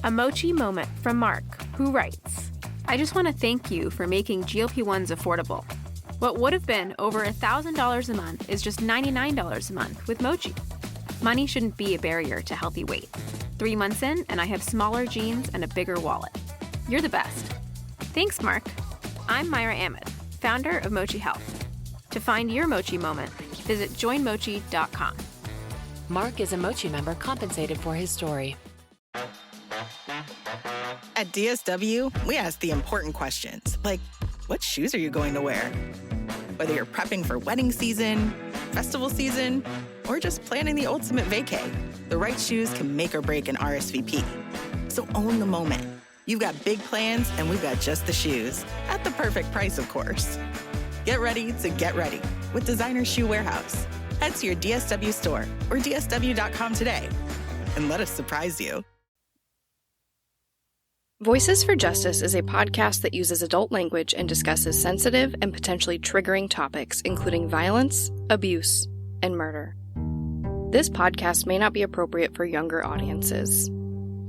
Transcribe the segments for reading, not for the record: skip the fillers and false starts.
A Mochi moment from Mark, who writes, I just want to thank you for making GLP-1s affordable. What would have been over $1,000 a month is just $99 a month with Mochi. Money shouldn't be a barrier to healthy weight. 3 months in, and I have smaller jeans and a bigger wallet. You're the best. Thanks, Mark. I'm Myra Ahmed, founder of Mochi Health. To find your Mochi moment, visit joinmochi.com. Mark is a Mochi member compensated for his story. At DSW, we ask the important questions, like, what shoes are you going to wear? Whether you're prepping for wedding season, festival season, or just planning the ultimate vacay, the right shoes can make or break an RSVP. So own the moment. You've got big plans, and we've got just the shoes. At the perfect price, of course. Get ready to get ready with Designer Shoe Warehouse. Head to your DSW store or dsw.com today, and let us surprise you. Voices for Justice is a podcast that uses adult language and discusses sensitive and potentially triggering topics, including violence, abuse, and murder. This podcast may not be appropriate for younger audiences.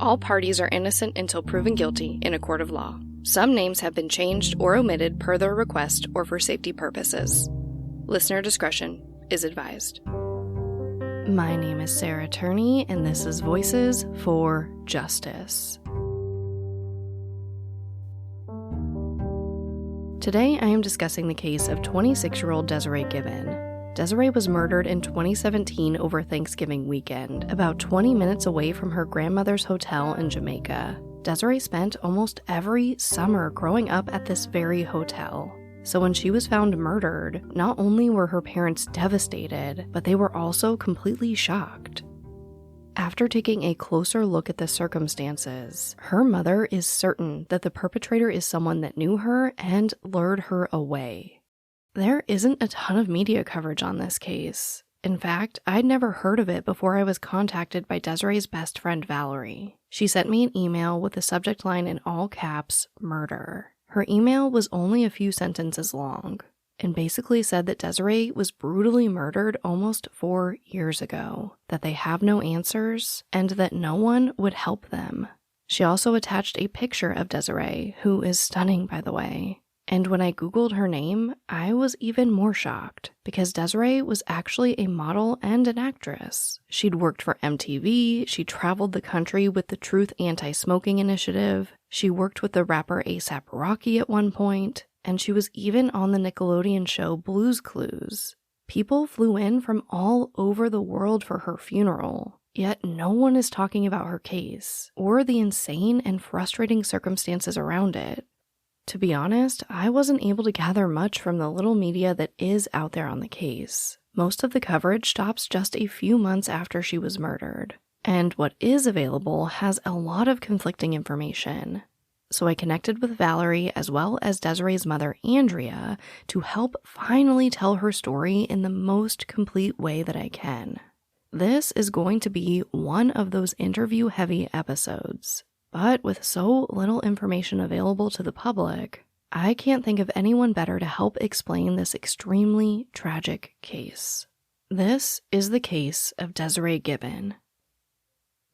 All parties are innocent until proven guilty in a court of law. Some names have been changed or omitted per their request or for safety purposes. Listener discretion is advised. My name is Sarah Turney, and this is Voices for Justice. Today, I am discussing the case of 26-year-old Desiree Gibbon. Desiree was murdered in 2017 over Thanksgiving weekend, about 20 minutes away from her grandmother's hotel in Jamaica. Desiree spent almost every summer growing up at this very hotel. So when she was found murdered, not only were her parents devastated, but they were also completely shocked. After taking a closer look at the circumstances, her mother is certain that the perpetrator is someone that knew her and lured her away. There isn't a ton of media coverage on this case. In fact, I'd never heard of it before I was contacted by Desiree's best friend, Valerie. She sent me an email with the subject line in all caps, murder. Her email was only a few sentences long, and basically said that Desiree was brutally murdered almost 4 years ago, that they have no answers, and that no one would help them. She also attached a picture of Desiree, who is stunning, by the way. And when I Googled her name, I was even more shocked, because Desiree was actually a model and an actress. She'd worked for MTV, she traveled the country with the Truth Anti-Smoking Initiative, she worked with the rapper A$AP Rocky at one point, and she was even on the Nickelodeon show Blue's Clues. People flew in from all over the world for her funeral, yet no one is talking about her case, or the insane and frustrating circumstances around it. To be honest, I wasn't able to gather much from the little media that is out there on the case. Most of the coverage stops just a few months after she was murdered, and what is available has a lot of conflicting information. So I connected with Valerie as well as Desiree's mother, Andrea, to help finally tell her story in the most complete way that I can. This is going to be one of those interview-heavy episodes, but with so little information available to the public, I can't think of anyone better to help explain this extremely tragic case. This is the case of Desiree Gibbon.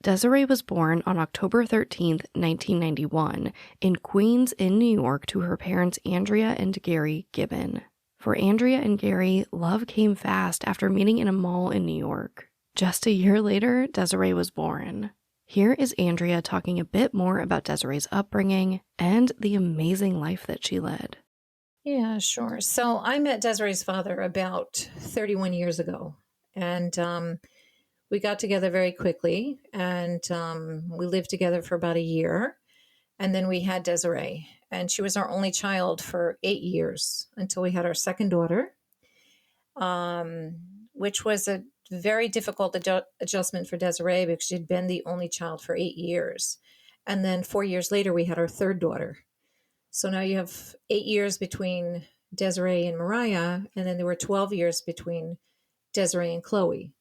Desiree was born on October 13, 1991, in Queens, in New York, to her parents Andrea and Gary Gibbon. For Andrea and Gary, love came fast after meeting in a mall in New York. Just a year later, Desiree was born. Here is Andrea talking a bit more about Desiree's upbringing and the amazing life that she led. Yeah, sure. So I met Desiree's father about 31 years ago, and we got together very quickly, and we lived together for about a year, and then we had Desiree, and she was our only child for 8 years until we had our second daughter, which was a very difficult adjustment for Desiree because she'd been the only child for 8 years. And then 4 years later, we had our third daughter. So now you have 8 years between Desiree and Mariah, and then there were 12 years between Desiree and Chloe.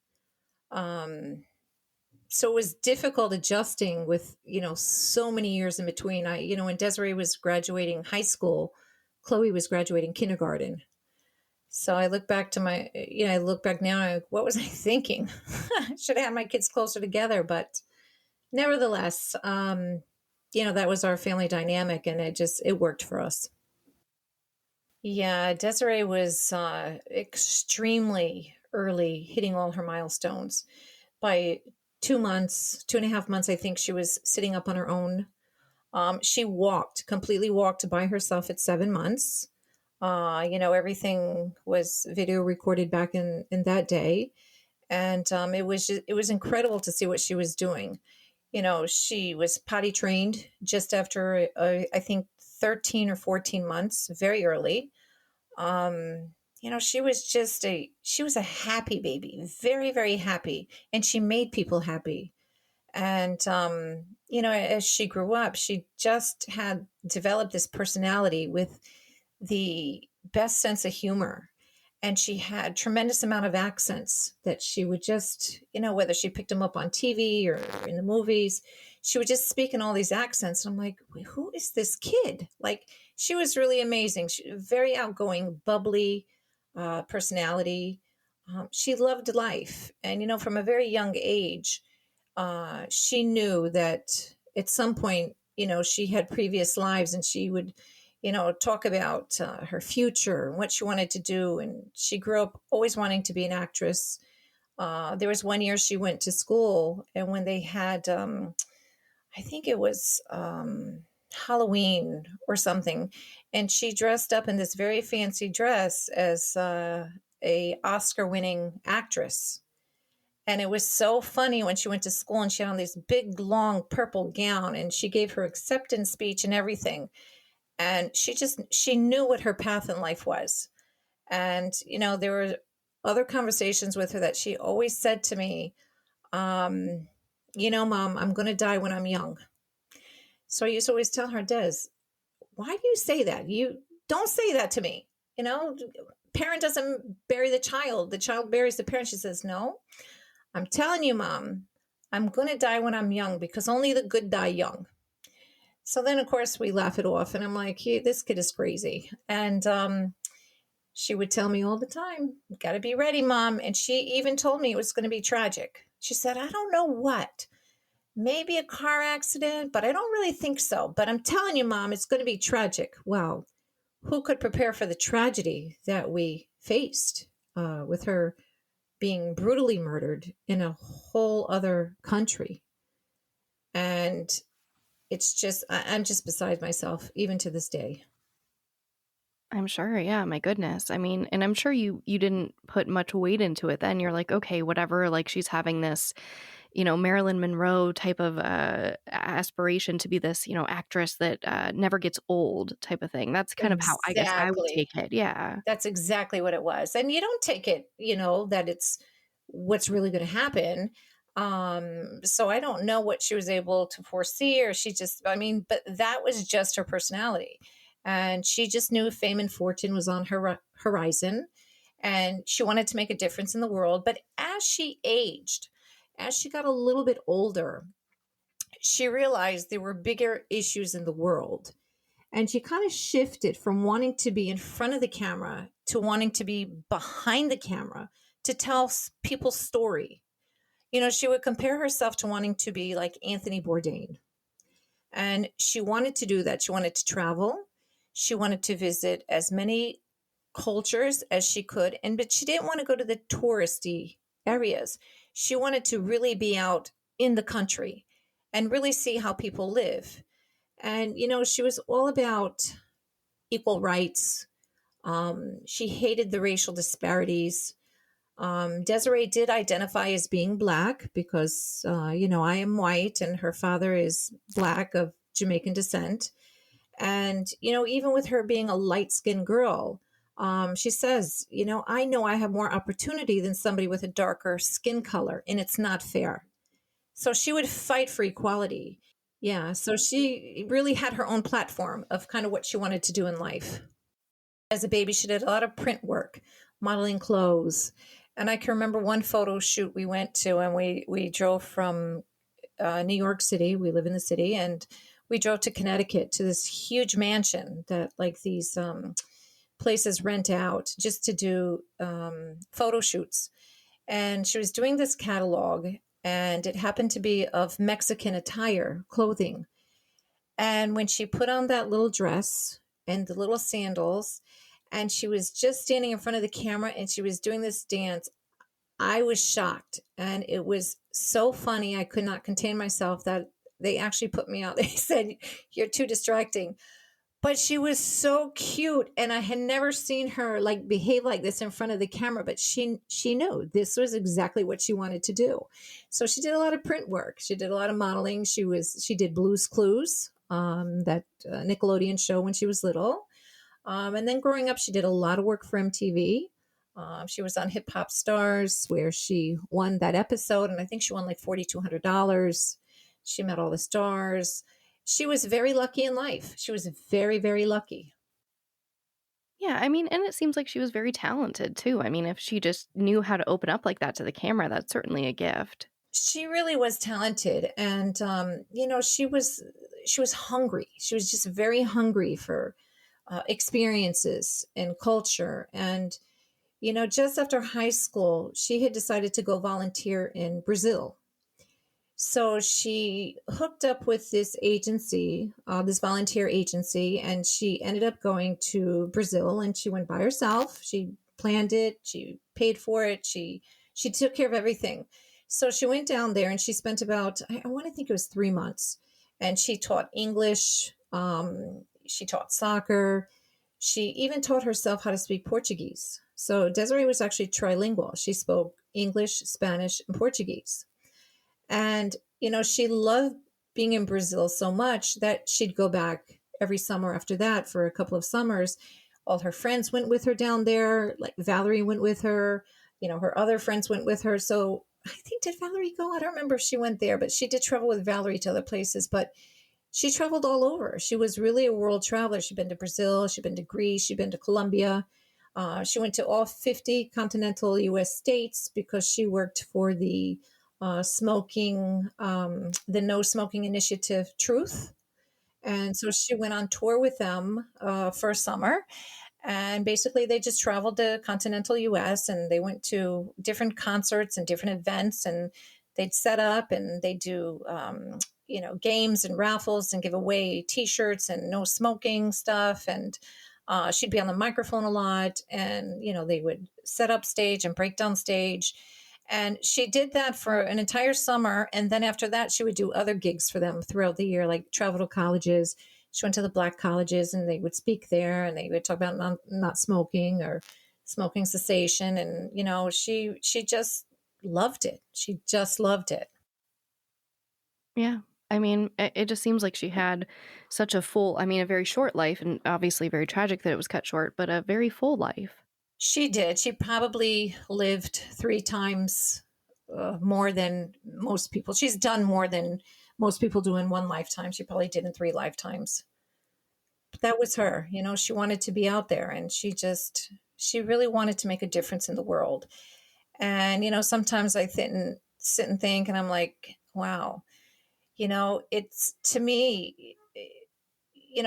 So it was difficult adjusting with, so many years in between. When Desiree was graduating high school, Chloe was graduating kindergarten. So I look back to what was I thinking? I should have had my kids closer together, but nevertheless, that was our family dynamic, and it worked for us. Yeah, Desiree was extremely early, hitting all her milestones. By 2 months, 2.5 months, I think she was sitting up on her own. She completely walked by herself at 7 months. Everything was video recorded back in that day. And it was incredible to see what she was doing. She was potty trained just after, I think, 13 or 14 months, very early. She was a happy baby, very, very happy. And she made people happy. And, as she grew up, she just had developed this personality with the best sense of humor. And she had tremendous amount of accents that she would just, whether she picked them up on TV or in the movies, she would just speak in all these accents. And I'm like, who is this kid? Like, she was really amazing. She very outgoing, bubbly personality. She loved life. And, from a very young age, she knew that at some point, she had previous lives, and she would, talk about her future and what she wanted to do. And she grew up always wanting to be an actress. There was one year she went to school, and when they had, I think it was Halloween or something, and she dressed up in this very fancy dress as a Oscar-winning actress. And it was so funny when she went to school and she had on this big, long purple gown, and she gave her acceptance speech and everything. And she knew what her path in life was. And, there were other conversations with her that she always said to me, Mom, I'm going to die when I'm young. So I used to always tell her, Des, why do you say that? You don't say that to me. Parent doesn't bury the child buries the parent. She says, no, I'm telling you, Mom, I'm going to die when I'm young, because only the good die young. So then, of course, we laugh it off, and I'm like, this kid is crazy. And she would tell me all the time, got to be ready, Mom. And she even told me it was going to be tragic. She said, I don't know what, maybe a car accident, but I don't really think so. But I'm telling you, Mom, it's going to be tragic. Well, who could prepare for the tragedy that we faced with her being brutally murdered in a whole other country? And I'm just beside myself, even to this day. I'm sure. Yeah. My goodness. I mean, and I'm sure you didn't put much weight into it then. You're like, okay, whatever. Like, she's having this, Marilyn Monroe type of aspiration to be this, actress that never gets old type of thing. That's kind of how I guess I would take it. Yeah. That's exactly what it was. And you don't take it, that it's what's really going to happen. So I don't know what she was able to foresee, or but that was just her personality. And she just knew fame and fortune was on her horizon, and she wanted to make a difference in the world. But as she aged, as she got a little bit older, she realized there were bigger issues in the world. And she kind of shifted from wanting to be in front of the camera to wanting to be behind the camera to tell people's story. She would compare herself to wanting to be like Anthony Bourdain. And she wanted to do that. She wanted to travel. She wanted to visit as many cultures as she could. But she didn't want to go to the touristy areas. She wanted to really be out in the country and really see how people live. And, she was all about equal rights. She hated the racial disparities. Desiree did identify as being Black because, I am white and her father is Black of Jamaican descent. And, even with her being a light-skinned girl, she says, I know I have more opportunity than somebody with a darker skin color, and it's not fair. So she would fight for equality. Yeah. So she really had her own platform of kind of what she wanted to do in life. As a baby, she did a lot of print work, modeling clothes. And I can remember one photo shoot we went to, and we drove from New York City. We live in the city, and we drove to Connecticut to this huge mansion that like these places rent out just to do photo shoots. And she was doing this catalog, and it happened to be of Mexican attire, clothing. And when she put on that little dress and the little sandals, and she was just standing in front of the camera and she was doing this dance, I was shocked. And it was so funny. I could not contain myself that they actually put me out. They said, "You're too distracting." But she was so cute, and I had never seen her like behave like this in front of the camera, but she knew this was exactly what she wanted to do. So she did a lot of print work. She did a lot of modeling. She did Blue's Clues, that Nickelodeon show when she was little. And then growing up, she did a lot of work for MTV. She was on Hip Hop Stars, where she won that episode, and I think she won like $4,200. She met all the stars. She was very lucky in life. She was very, very lucky. Yeah, I mean, and it seems like she was very talented too. I mean, if she just knew how to open up like that to the camera, that's certainly a gift. She really was talented, and she was hungry. She was just very hungry for experiences and culture. And just after high school, she had decided to go volunteer in Brazil. So she hooked up with this agency, this volunteer agency, and she ended up going to Brazil, and she went by herself. She planned it. She paid for it. She took care of everything. So she went down there and she spent about, I want to think it was 3 months, and she taught English. She taught soccer. She even taught herself how to speak Portuguese. So Desiree was actually trilingual. She spoke English, Spanish, and Portuguese. And, she loved being in Brazil so much that she'd go back every summer after that for a couple of summers. All her friends went with her down there. Like Valerie went with her, her other friends went with her. So I think, did Valerie go? I don't remember if she went there, but she did travel with Valerie to other places. But she traveled all over. She was really a world traveler. She'd been to Brazil. She'd been to Greece. She'd been to Colombia. She went to all 50 continental U.S. states because she worked for the the No Smoking Initiative, Truth. And so she went on tour with them for a summer. And basically, they just traveled to continental U.S. and they went to different concerts and different events. And they'd set up and they do, games and raffles and give away T-shirts and no smoking stuff. And she'd be on the microphone a lot. And, they would set up stage and break down stage. And she did that for an entire summer. And then after that, she would do other gigs for them throughout the year, like travel to colleges. She went to the Black colleges and they would speak there and they would talk about not smoking or smoking cessation. And, she just loved it. She just loved it. Yeah. I mean, it just seems like she had such a a very short life, and obviously very tragic that it was cut short, but a very full life. She did. She probably lived 3 times more than most people. She's done more than most people do in one lifetime. She probably did in 3 lifetimes. But that was her. She wanted to be out there, and she really wanted to make a difference in the world. And, sometimes I sit and think, and I'm like, wow, it's, to me,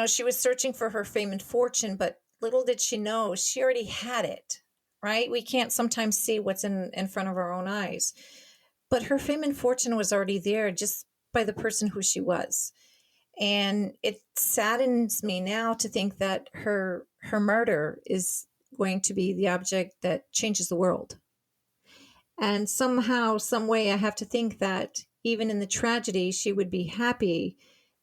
she was searching for her fame and fortune, but little did she know, she already had it, right? We can't sometimes see what's in front of our own eyes. But her fame and fortune was already there just by the person who she was. And it saddens me now to think that her murder is going to be the object that changes the world. And somehow, some way, I have to think that even in the tragedy, she would be happy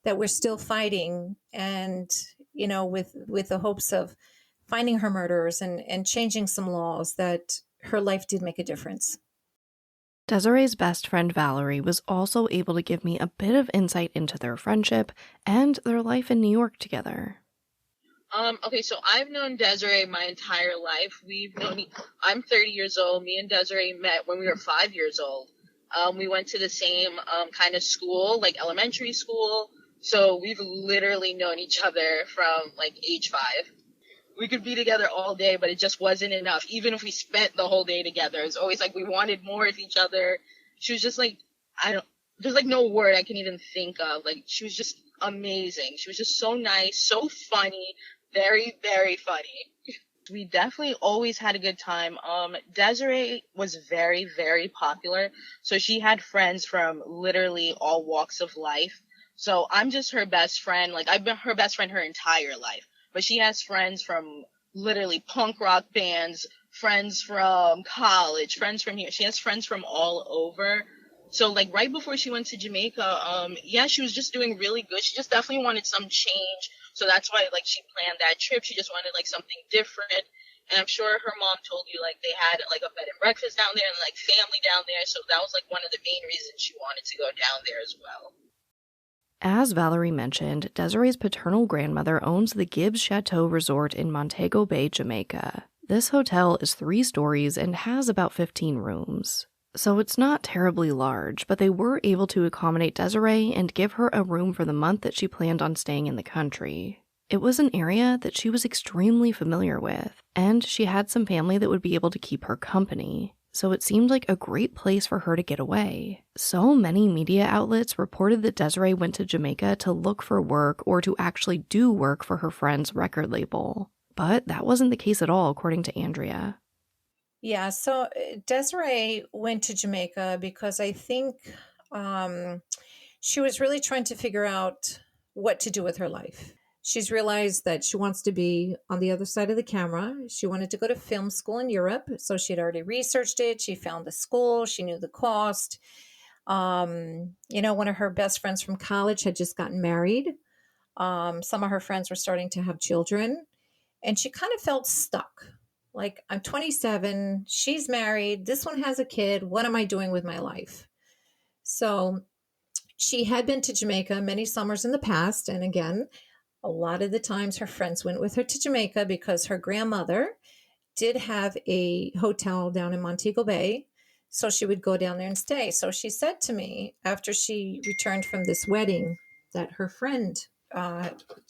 that we're still fighting and, with the hopes of finding her murderers and changing some laws, that her life did make a difference. Desiree's best friend Valerie was also able to give me a bit of insight into their friendship and their life in New York together. Okay, so I've known Desiree my entire life. I'm 30 years old. Me and Desiree met when we were 5 years old. We went to the same kind of school, like elementary school. So we've literally known each other from like age 5. We could be together all day, but it just wasn't enough. Even if we spent the whole day together, it's always like we wanted more with each other. She was just like, there's like no word I can even think of. Like, she was just amazing. She was just so nice, so funny, very, very funny. We definitely always had a good time. Desiree was very, very popular. So she had friends from literally all walks of life. So I'm just her best friend. Like, I've been her best friend her entire life. But she has friends from literally punk rock bands, friends from college, friends from here. She has friends from all over. So like right before she went to Jamaica, yeah, she was just doing really good. She just definitely wanted some change. So that's why like she planned that trip. She just wanted like something different. And I'm sure her mom told you like they had like a bed and breakfast down there and like family down there. So that was like one of the main reasons she wanted to go down there as well. As Valerie mentioned, Desiree's paternal grandmother owns the Gibbs Chateau Resort in Montego Bay, Jamaica. This hotel is 3 stories and has about 15 rooms. So it's not terribly large, but they were able to accommodate Desiree and give her a room for the month that she planned on staying in the country. It was an area that she was extremely familiar with, and she had some family that would be able to keep her company. So it seemed like a great place for her to get away. So many media outlets reported that Desiree went to Jamaica to look for work or to actually do work for her friend's record label. But that wasn't the case at all, according to Andrea. Yeah, so Desiree went to Jamaica because I think she was really trying to figure out what to do with her life. She's realized that she wants to be on the other side of the camera. She wanted to go to film school in Europe, so she had already researched it. She found the school, she knew the cost. One of her best friends from college had just gotten married. Some of her friends were starting to have children, and she kind of felt stuck. Like, I'm 27, she's married, this one has a kid. What am I doing with my life? So she had been to Jamaica many summers in the past. And again, a lot of the times her friends went with her to Jamaica because her grandmother did have a hotel down in Montego Bay. So she would go down there and stay. So she said to me after she returned from this wedding that her friend,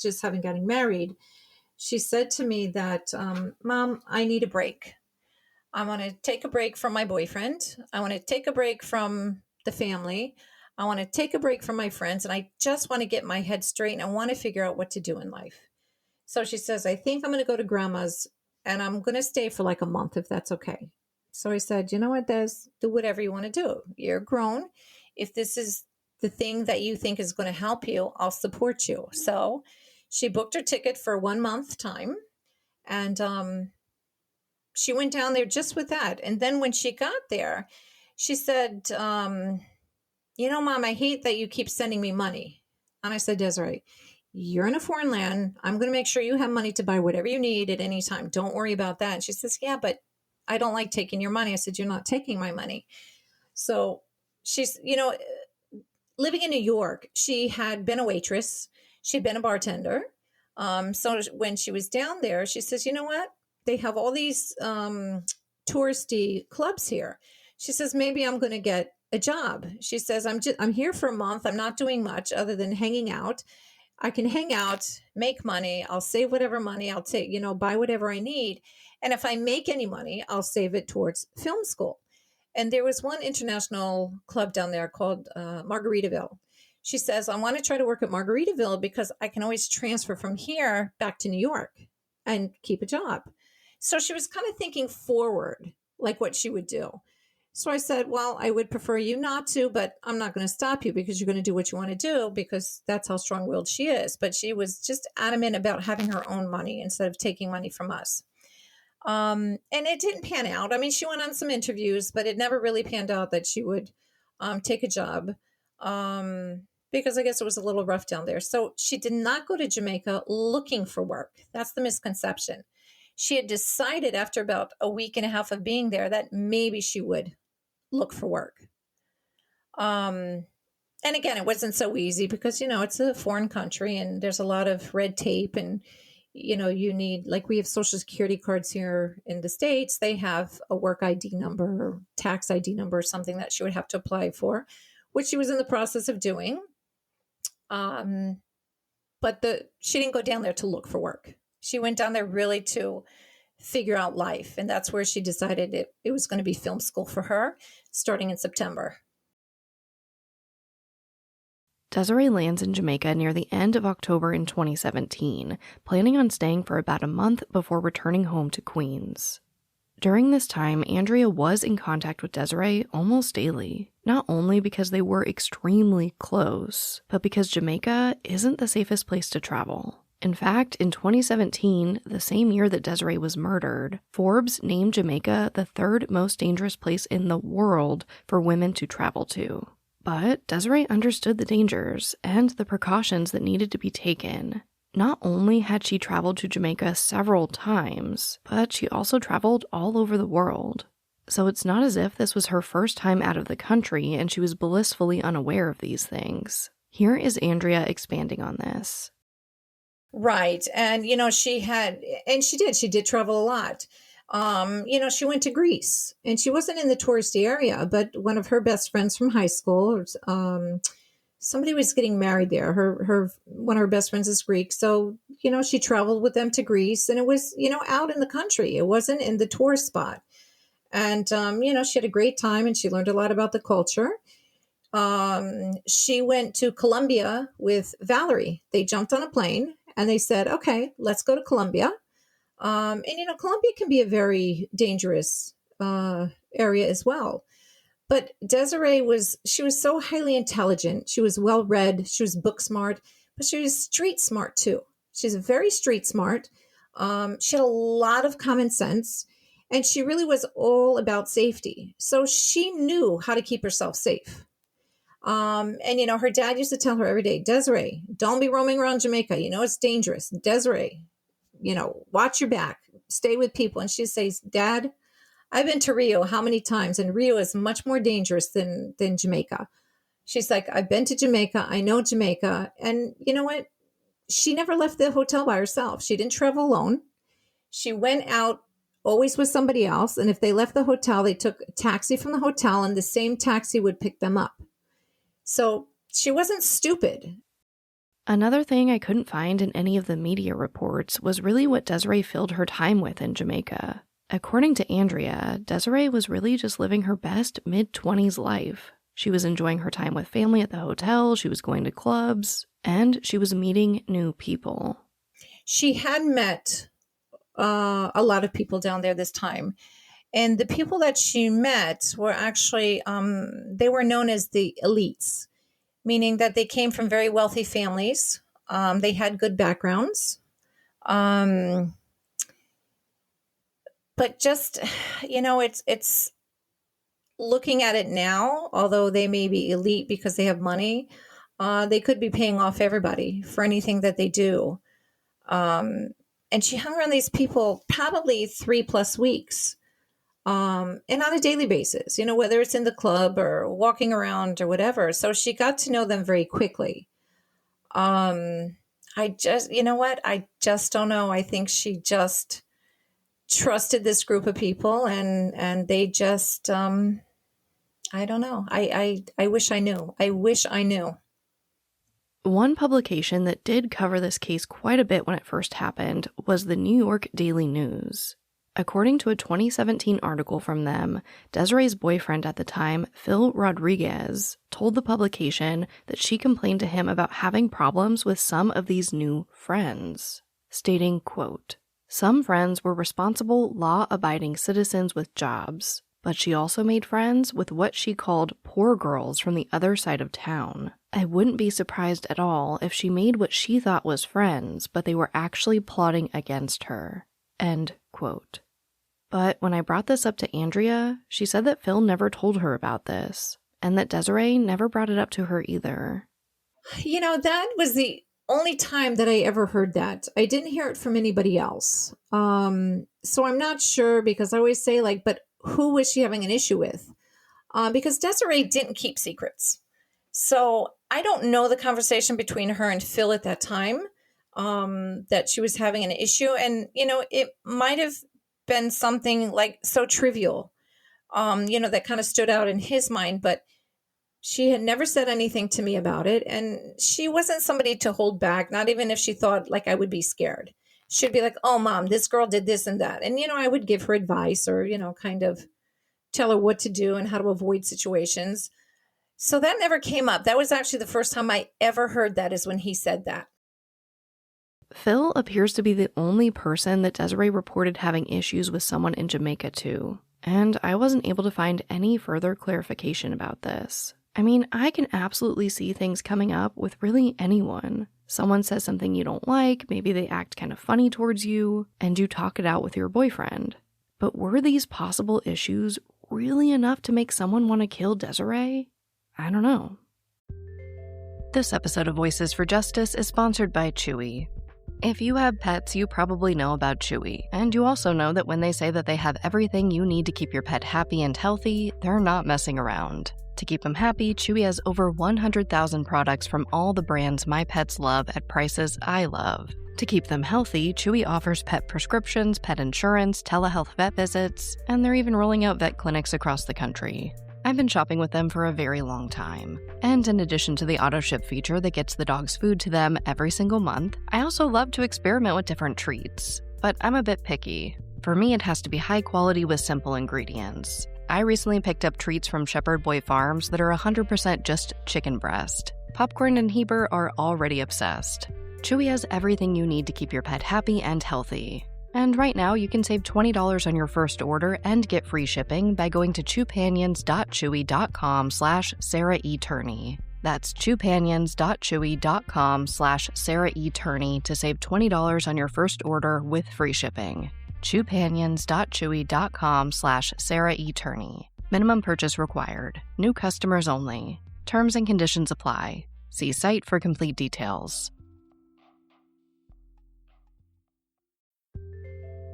just having gotten married, she said to me that, Mom, I need a break. I want to take a break from my boyfriend. I want to take a break from the family. I want to take a break from my friends. And I just want to get my head straight and I want to figure out what to do in life. So she says, I think I'm going to go to grandma's and I'm going to stay for like a month if that's okay. So I said, you know what, Des, do whatever you want to do. You're grown. If this is the thing that you think is going to help you, I'll support you. So she booked her ticket for 1 month time. And she went down there just with that. And then when she got there, she said, Mom, I hate that you keep sending me money. And I said, Desiree, you're in a foreign land. I'm going to make sure you have money to buy whatever you need at any time. Don't worry about that. And she says, yeah, but I don't like taking your money. I said, you're not taking my money. So she's, living in New York, she had been a waitress. She'd been a bartender. So when she was down there, she says, you know what? They have all these touristy clubs here. She says, maybe I'm going to get a job. She says, I'm here for a month. I'm not doing much other than hanging out. I can hang out, make money. I'll save whatever money I'll take, buy whatever I need. And if I make any money, I'll save it towards film school. And there was one international club down there called Margaritaville. She says, I want to try to work at Margaritaville because I can always transfer from here back to New York and keep a job. So she was kind of thinking forward, like what she would do. So I said, well, I would prefer you not to, but I'm not going to stop you because you're going to do what you want to do because that's how strong-willed she is. But she was just adamant about having her own money instead of taking money from us. And it didn't pan out. I mean, she went on some interviews, but it never really panned out that she would take a job because I guess it was a little rough down there. So she did not go to Jamaica looking for work. That's the misconception. She had decided after about a week and a half of being there that maybe she would look for work. And again, it wasn't so easy because, it's a foreign country and there's a lot of red tape and, you need, like we have social security cards here in the States. They have a work ID number or tax ID number or something that she would have to apply for, which she was in the process of doing. But she didn't go down there to look for work. She went down there really to figure out life. And that's where she decided it was going to be film school for her starting in September. Desiree lands in Jamaica near the end of October in 2017, planning on staying for about a month before returning home to Queens. During this time, Andrea was in contact with Desiree almost daily, not only because they were extremely close, but because Jamaica isn't the safest place to travel. In fact, in 2017, the same year that Desiree was murdered, Forbes named Jamaica the third most dangerous place in the world for women to travel to. But Desiree understood the dangers and the precautions that needed to be taken. Not only had she traveled to Jamaica several times, but she also traveled all over the world. So it's not as if this was her first time out of the country and she was blissfully unaware of these things. Here is Andrea expanding on this. Right. And, she did travel a lot. She went to Greece and she wasn't in the touristy area, but one of her best friends from high school, somebody was getting married there. One of her best friends is Greek. So, she traveled with them to Greece and it was, out in the country. It wasn't in the tourist spot. And, she had a great time and she learned a lot about the culture. She went to Colombia with Valerie. They jumped on a plane and they said, okay, let's go to Colombia. Colombia can be a very dangerous area as well. But Desiree was so highly intelligent. She was well-read. She was book smart, but she was street smart too. She's very street smart. She had a lot of common sense, and she really was all about safety. So she knew how to keep herself safe. Her dad used to tell her every day, Desiree, don't be roaming around Jamaica. It's dangerous. Desiree, watch your back, stay with people. And she says, Dad, I've been to Rio how many times? And Rio is much more dangerous than Jamaica. She's like, I've been to Jamaica. I know Jamaica. And you know what? She never left the hotel by herself. She didn't travel alone. She went out always with somebody else. And if they left the hotel, they took a taxi from the hotel and the same taxi would pick them up. So she wasn't stupid. Another thing I couldn't find in any of the media reports was really what Desiree filled her time with in Jamaica. According to Andrea, Desiree was really just living her best mid-20s life. She was enjoying her time with family at the hotel, she was going to clubs, and she was meeting new people. She had met a lot of people down there this time. And the people that she met were actually, they were known as the elites, meaning that they came from very wealthy families. They had good backgrounds. But just, it's looking at it now, although they may be elite because they have money, they could be paying off everybody for anything that they do. And she hung around these people probably 3+ weeks. And on a daily basis, whether it's in the club or walking around or whatever. So she got to know them very quickly. I just don't know. I think she just trusted this group of people and they just, I don't know. I wish I knew. I wish I knew. One publication that did cover this case quite a bit when it first happened was the New York Daily News. According to a 2017 article from them, Desiree's boyfriend at the time, Phil Rodriguez, told the publication that she complained to him about having problems with some of these new friends, stating, quote, some friends were responsible, law-abiding citizens with jobs, but she also made friends with what she called poor girls from the other side of town. I wouldn't be surprised at all if she made what she thought was friends, but they were actually plotting against her. End quote. But when I brought this up to Andrea, she said that Phil never told her about this, and that Desiree never brought it up to her either. That was the only time that I ever heard that. I didn't hear it from anybody else. So I'm not sure, because I always say, but who was she having an issue with? Because Desiree didn't keep secrets. So I don't know the conversation between her and Phil at that time, that she was having an issue. And, it might have been something so trivial, that kind of stood out in his mind, but she had never said anything to me about it. And she wasn't somebody to hold back, not even if she thought I would be scared. She'd be like, oh, Mom, this girl did this and that. And, I would give her advice or, kind of tell her what to do and how to avoid situations. So that never came up. That was actually the first time I ever heard that, is when he said that. Phil appears to be the only person that Desiree reported having issues with someone in Jamaica too, and I wasn't able to find any further clarification about this. I mean, I can absolutely see things coming up with really anyone. Someone says something you don't like, maybe they act kind of funny towards you, and you talk it out with your boyfriend. But were these possible issues really enough to make someone want to kill Desiree? I don't know. This episode of Voices for Justice is sponsored by Chewy. If you have pets, you probably know about Chewy, and you also know that when they say that they have everything you need to keep your pet happy and healthy, they're not messing around. To keep them happy, Chewy has over 100,000 products from all the brands my pets love at prices I love. To keep them healthy, Chewy offers pet prescriptions, pet insurance, telehealth vet visits, and they're even rolling out vet clinics across the country. I've been shopping with them for a very long time. And in addition to the auto ship feature that gets the dog's food to them every single month, I also love to experiment with different treats. But I'm a bit picky. For me, it has to be high quality with simple ingredients. I recently picked up treats from Shepherd Boy Farms that are 100% just chicken breast. Popcorn and Heber are already obsessed. Chewy has everything you need to keep your pet happy and healthy. And right now, you can save $20 on your first order and get free shipping by going to chewpanions.chewy.com/Sarah E. Turney. That's chewpanions.chewy.com/Sarah E. Turney to save $20 on your first order with free shipping. chewpanions.chewy.com/Sarah E. Turney. Minimum purchase required. New customers only. Terms and conditions apply. See site for complete details.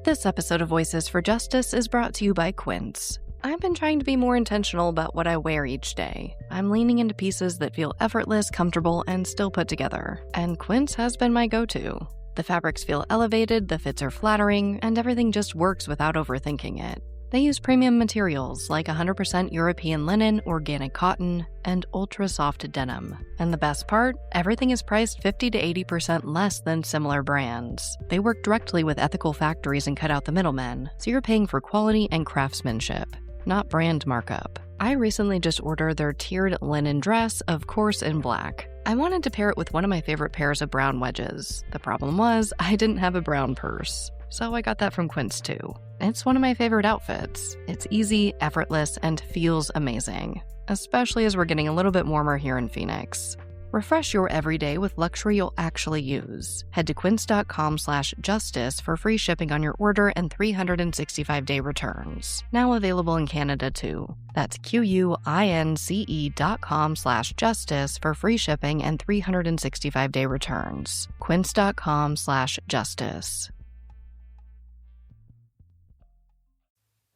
This episode of Voices for Justice is brought to you by Quince. I've been trying to be more intentional about what I wear each day. I'm leaning into pieces that feel effortless, comfortable, and still put together, and Quince has been my go-to. The fabrics feel elevated, the fits are flattering, and everything just works without overthinking it. They use premium materials like 100% European linen, organic cotton, and ultra-soft denim. And the best part? Everything is priced 50 to 80% less than similar brands. They work directly with ethical factories and cut out the middlemen, so you're paying for quality and craftsmanship, not brand markup. I recently just ordered their tiered linen dress, of course in black. I wanted to pair it with one of my favorite pairs of brown wedges. The problem was, I didn't have a brown purse. So I got that from Quince too. It's one of my favorite outfits. It's easy, effortless, and feels amazing, especially as we're getting a little bit warmer here in Phoenix. Refresh your everyday with luxury you'll actually use. Head to quince.com/justice for free shipping on your order and 365-day returns. Now available in Canada too. That's QUINCE.com/justice for free shipping and 365-day returns. Quince.com/justice.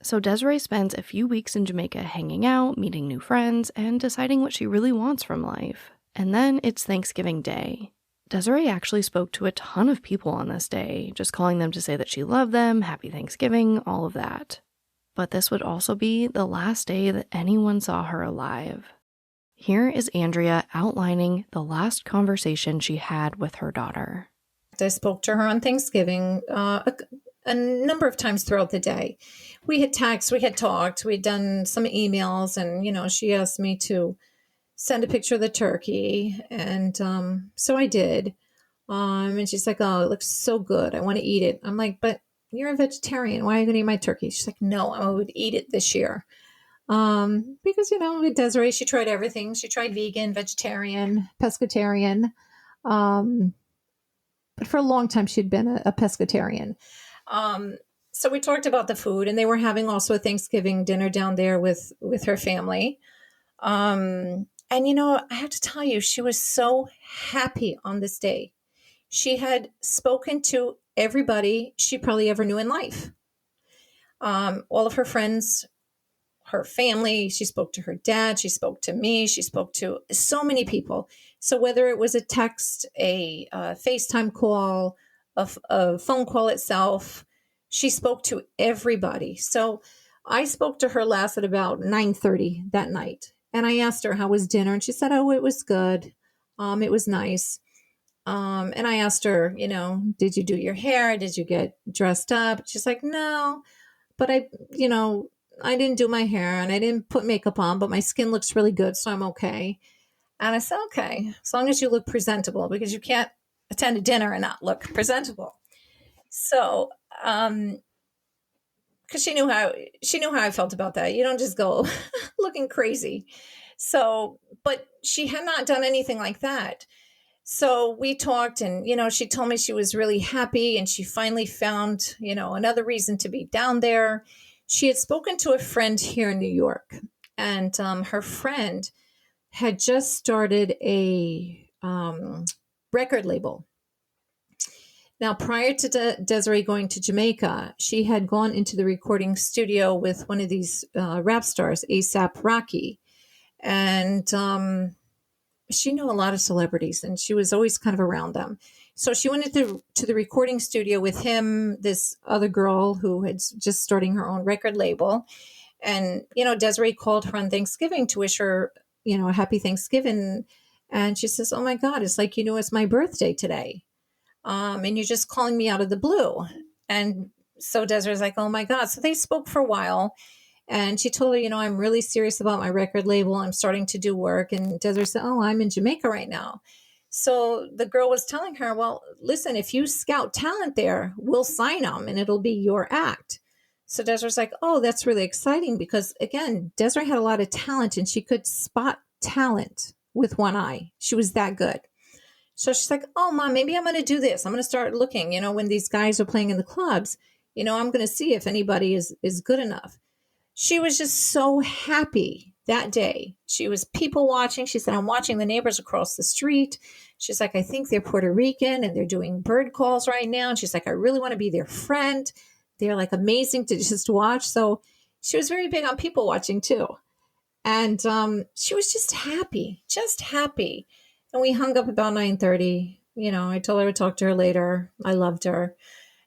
So Desiree spends a few weeks in Jamaica hanging out, meeting new friends, and deciding what she really wants from life. And then it's Thanksgiving Day. Desiree actually spoke to a ton of people on this day, just calling them to say that she loved them, happy Thanksgiving, all of that. But this would also be the last day that anyone saw her alive. Here is Andrea outlining the last conversation she had with her daughter. I spoke to her on Thanksgiving a number of times throughout the day. We had texted, we had talked, we'd done some emails, and, she asked me to send a picture of the turkey. And so I did. And she's like, "Oh, it looks so good. I want to eat it." I'm like, "But you're a vegetarian. Why are you going to eat my turkey?" She's like, "No, I would eat it this year." Because, with Desiree, she tried everything. She tried vegan, vegetarian, pescatarian. But for a long time, she'd been a pescatarian. So we talked about the food, and they were having also a Thanksgiving dinner down there with her family. And, I have to tell you, she was so happy on this day. She had spoken to everybody she probably ever knew in life. All of her friends, her family, she spoke to her dad, she spoke to me, she spoke to so many people. So whether it was a text, a FaceTime call, a phone call itself, she spoke to everybody. So I spoke to her last at about 9:30 that night. And I asked her, "How was dinner?" And she said, "Oh, it was good. It was nice." And I asked her, "Did you do your hair? Did you get dressed up?" She's like, "No, but I didn't do my hair and I didn't put makeup on, but my skin looks really good, so I'm okay. And I said, okay, as long as you look presentable, because you can't attend a dinner and not look presentable. So, because she knew how I felt about that. You don't just go looking crazy. So, but she had not done anything like that. So we talked, and she told me she was really happy, and she finally found another reason to be down there. She had spoken to a friend here in New York, and her friend had just started a record label. Now, prior to Desiree going to Jamaica, she had gone into the recording studio with one of these rap stars, A$AP Rocky. And she knew a lot of celebrities, and she was always kind of around them. So she went to the recording studio with him, this other girl who had just starting her own record label. And, Desiree called her on Thanksgiving to wish her, a happy Thanksgiving. And she says, oh my God, it's like, it's my birthday today. And you're just calling me out of the blue. And so Desiree's like, oh my God. So they spoke for a while, and she told her, I'm really serious about my record label. I'm starting to do work. And Desiree said, oh, I'm in Jamaica right now. So the girl was telling her, well, listen, if you scout talent there, we'll sign them and it'll be your act. So Desiree's like, oh, that's really exciting, because again, Desiree had a lot of talent and she could spot talent with one eye. She was that good. So she's like, oh, Mom, maybe I'm going to do this. I'm going to start looking, when these guys are playing in the clubs, I'm going to see if anybody is good enough. She was just so happy that day. She was people watching. She said, I'm watching the neighbors across the street. She's like, I think they're Puerto Rican and they're doing bird calls right now. And she's like, I really want to be their friend. They're like amazing to just watch. So she was very big on people watching too. And she was just happy. And we hung up about 9:30. I told her I would talk to her later. I loved her.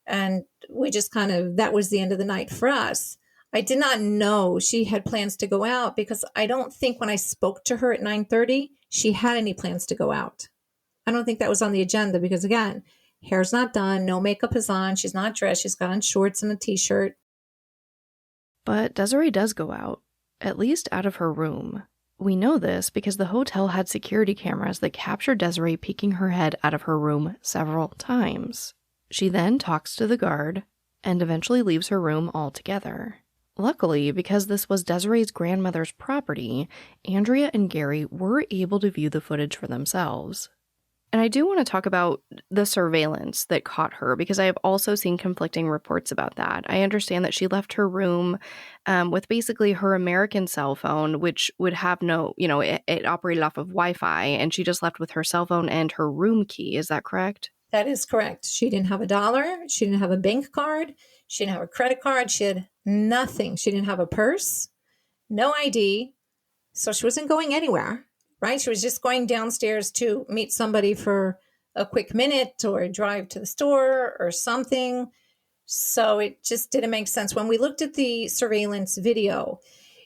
And we just that was the end of the night for us. I did not know she had plans to go out, because I don't think when I spoke to her at 9:30, she had any plans to go out. I don't think that was on the agenda, because again, hair's not done. No makeup is on. She's not dressed. She's got on shorts and a t-shirt. But Desiree does go out, at least out of her room. We know this because the hotel had security cameras that captured Desiree peeking her head out of her room several times. She then talks to the guard and eventually leaves her room altogether. Luckily, because this was Desiree's grandmother's property, Andrea and Gary were able to view the footage for themselves. And I do want to talk about the surveillance that caught her, because I have also seen conflicting reports about that. I understand that she left her room with basically her American cell phone, which would have no, it operated off of Wi-Fi, and she just left with her cell phone and her room key. Is that correct? That is correct. She didn't have $1. She didn't have a bank card. She didn't have a credit card. She had nothing. She didn't have a purse, no ID. So she wasn't going anywhere. Right? She was just going downstairs to meet somebody for a quick minute or drive to the store or something. So it just didn't make sense. When we looked at the surveillance video,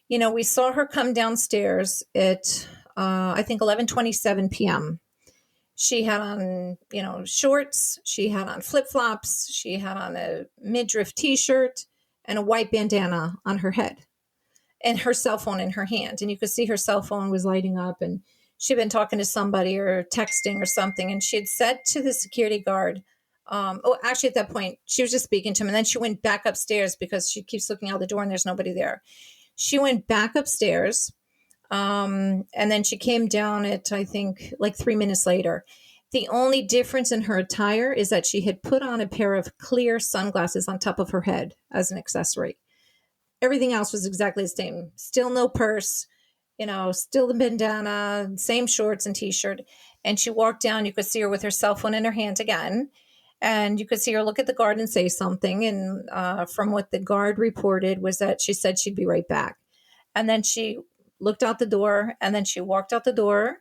we saw her come downstairs at, I think, 11:27 p.m. She had on, shorts. She had on flip-flops. She had on a midriff t-shirt and a white bandana on her head, and her cell phone in her hand. And you could see her cell phone was lighting up, and she'd been talking to somebody or texting or something. And she had said to the security guard, actually at that point, she was just speaking to him. And then she went back upstairs, because she keeps looking out the door and there's nobody there. She went back upstairs. And then she came down at, I think, like 3 minutes later. The only difference in her attire is that she had put on a pair of clear sunglasses on top of her head as an accessory. Everything else was exactly the same. Still no purse, still the bandana, same shorts and t-shirt. And she walked down. You could see her with her cell phone in her hand again. And you could see her look at the guard and say something. And from what the guard reported was that she said she'd be right back. And then she looked out the door, and then she walked out the door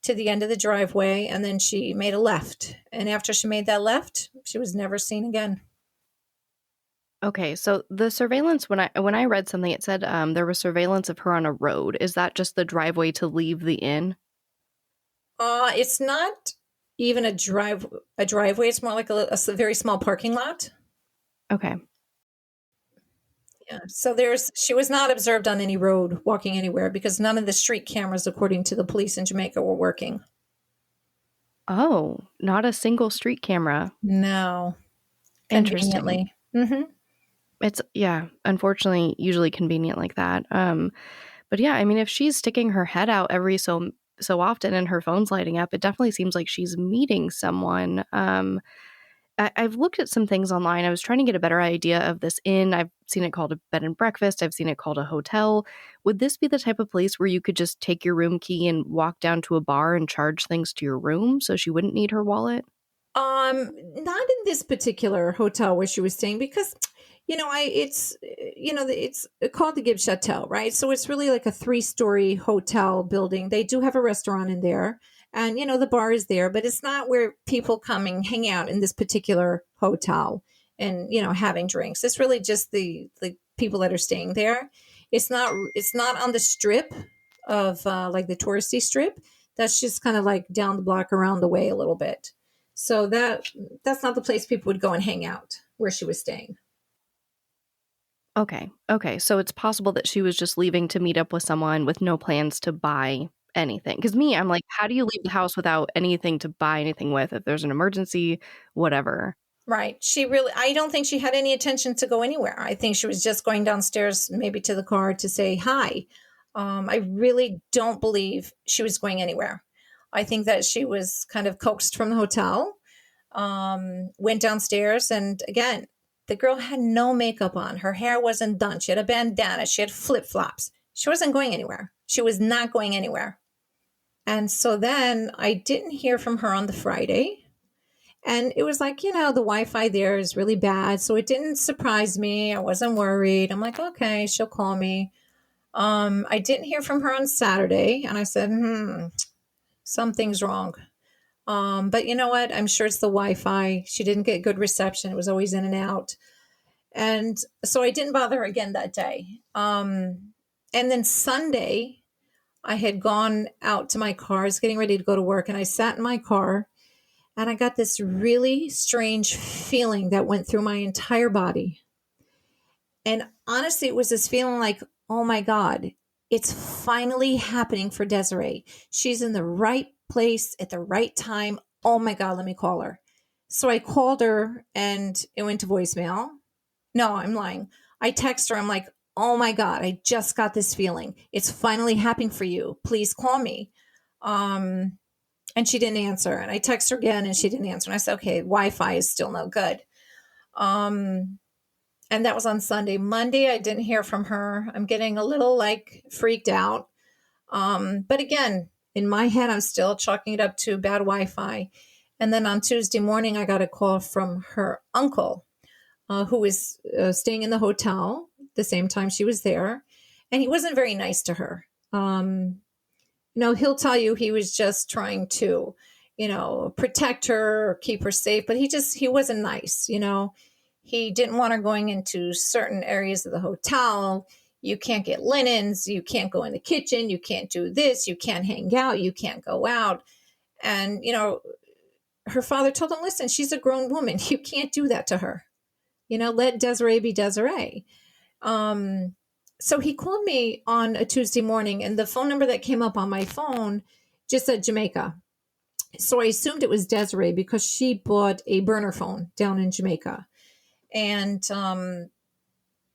to the end of the driveway, and then she made a left. And after she made that left, she was never seen again. Okay, so the surveillance, when I read something, it said there was surveillance of her on a road. Is that just the driveway to leave the inn? It's not even a driveway. It's more like a very small parking lot. Okay. Yeah. So she was not observed on any road walking anywhere because none of the street cameras, according to the police in Jamaica, were working. Oh, not a single street camera. No. Interesting. Conveniently. Mm-hmm. It's, yeah, unfortunately, usually convenient like that. But yeah, I mean, if she's sticking her head out every so often and her phone's lighting up, it definitely seems like she's meeting someone. I've looked at some things online. I was trying to get a better idea of this inn. I've seen it called a bed and breakfast. I've seen it called a hotel. Would this be the type of place where you could just take your room key and walk down to a bar and charge things to your room so she wouldn't need her wallet? Not in this particular hotel where she was staying because, it's called the Gibbs Chateau, right? So it's really like a 3-story hotel building. They do have a restaurant in there, and the bar is there, but it's not where people come and hang out in this particular hotel and having drinks. It's really just the people that are staying there. It's not on the strip of like the touristy strip. That's just kind of like down the block around the way a little bit. So that's not the place people would go and hang out where she was staying. Okay. So it's possible that she was just leaving to meet up with someone with no plans to buy anything. Because me, I'm like, how do you leave the house without anything to buy anything with? If there's an emergency, whatever. Right. I don't think she had any intention to go anywhere. I think she was just going downstairs, maybe to the car to say hi. I really don't believe she was going anywhere. I think that she was kind of coaxed from the hotel, went downstairs, and again, the girl had no makeup on. Her hair wasn't done. She had a bandana. She had flip-flops. She wasn't going anywhere. She was not going anywhere. And so then I didn't hear from her on the Friday. And it was like, the Wi-Fi there is really bad. So it didn't surprise me. I wasn't worried. I'm like, okay, she'll call me. I didn't hear from her on Saturday. And I said, something's wrong. But you know what? I'm sure it's the Wi-Fi. She didn't get good reception. It was always in and out. And so I didn't bother her again that day. And then Sunday, I had gone out to my car. I was getting ready to go to work. And I sat in my car. And I got this really strange feeling that went through my entire body. And honestly, it was this feeling like, oh my God, it's finally happening for Desiree. She's in the right place at the right time. Oh my God, let me call her. So I called her and it went to voicemail. No, I'm lying. I text her. I'm like, oh my God, I just got this feeling. It's finally happening for you. Please call me. And she didn't answer. And I text her again and she didn't answer. And I said, okay, Wi-Fi is still no good. And that was on Sunday. Monday, I didn't hear from her. I'm getting a little freaked out. But again, in my head, I'm still chalking it up to bad Wi-Fi. And then on Tuesday morning, I got a call from her uncle, who was staying in the hotel the same time she was there. And he wasn't very nice to her. He'll tell you he was just trying to, protect her or keep her safe, but he wasn't nice. He didn't want her going into certain areas of the hotel. You can't get linens. You can't go in the kitchen. You can't do this. You can't hang out. You can't go out. And, her father told him, listen, she's a grown woman. You can't do that to her. Let Desiree be Desiree. So he called me on a Tuesday morning and the phone number that came up on my phone just said Jamaica. So I assumed it was Desiree because she bought a burner phone down in Jamaica. And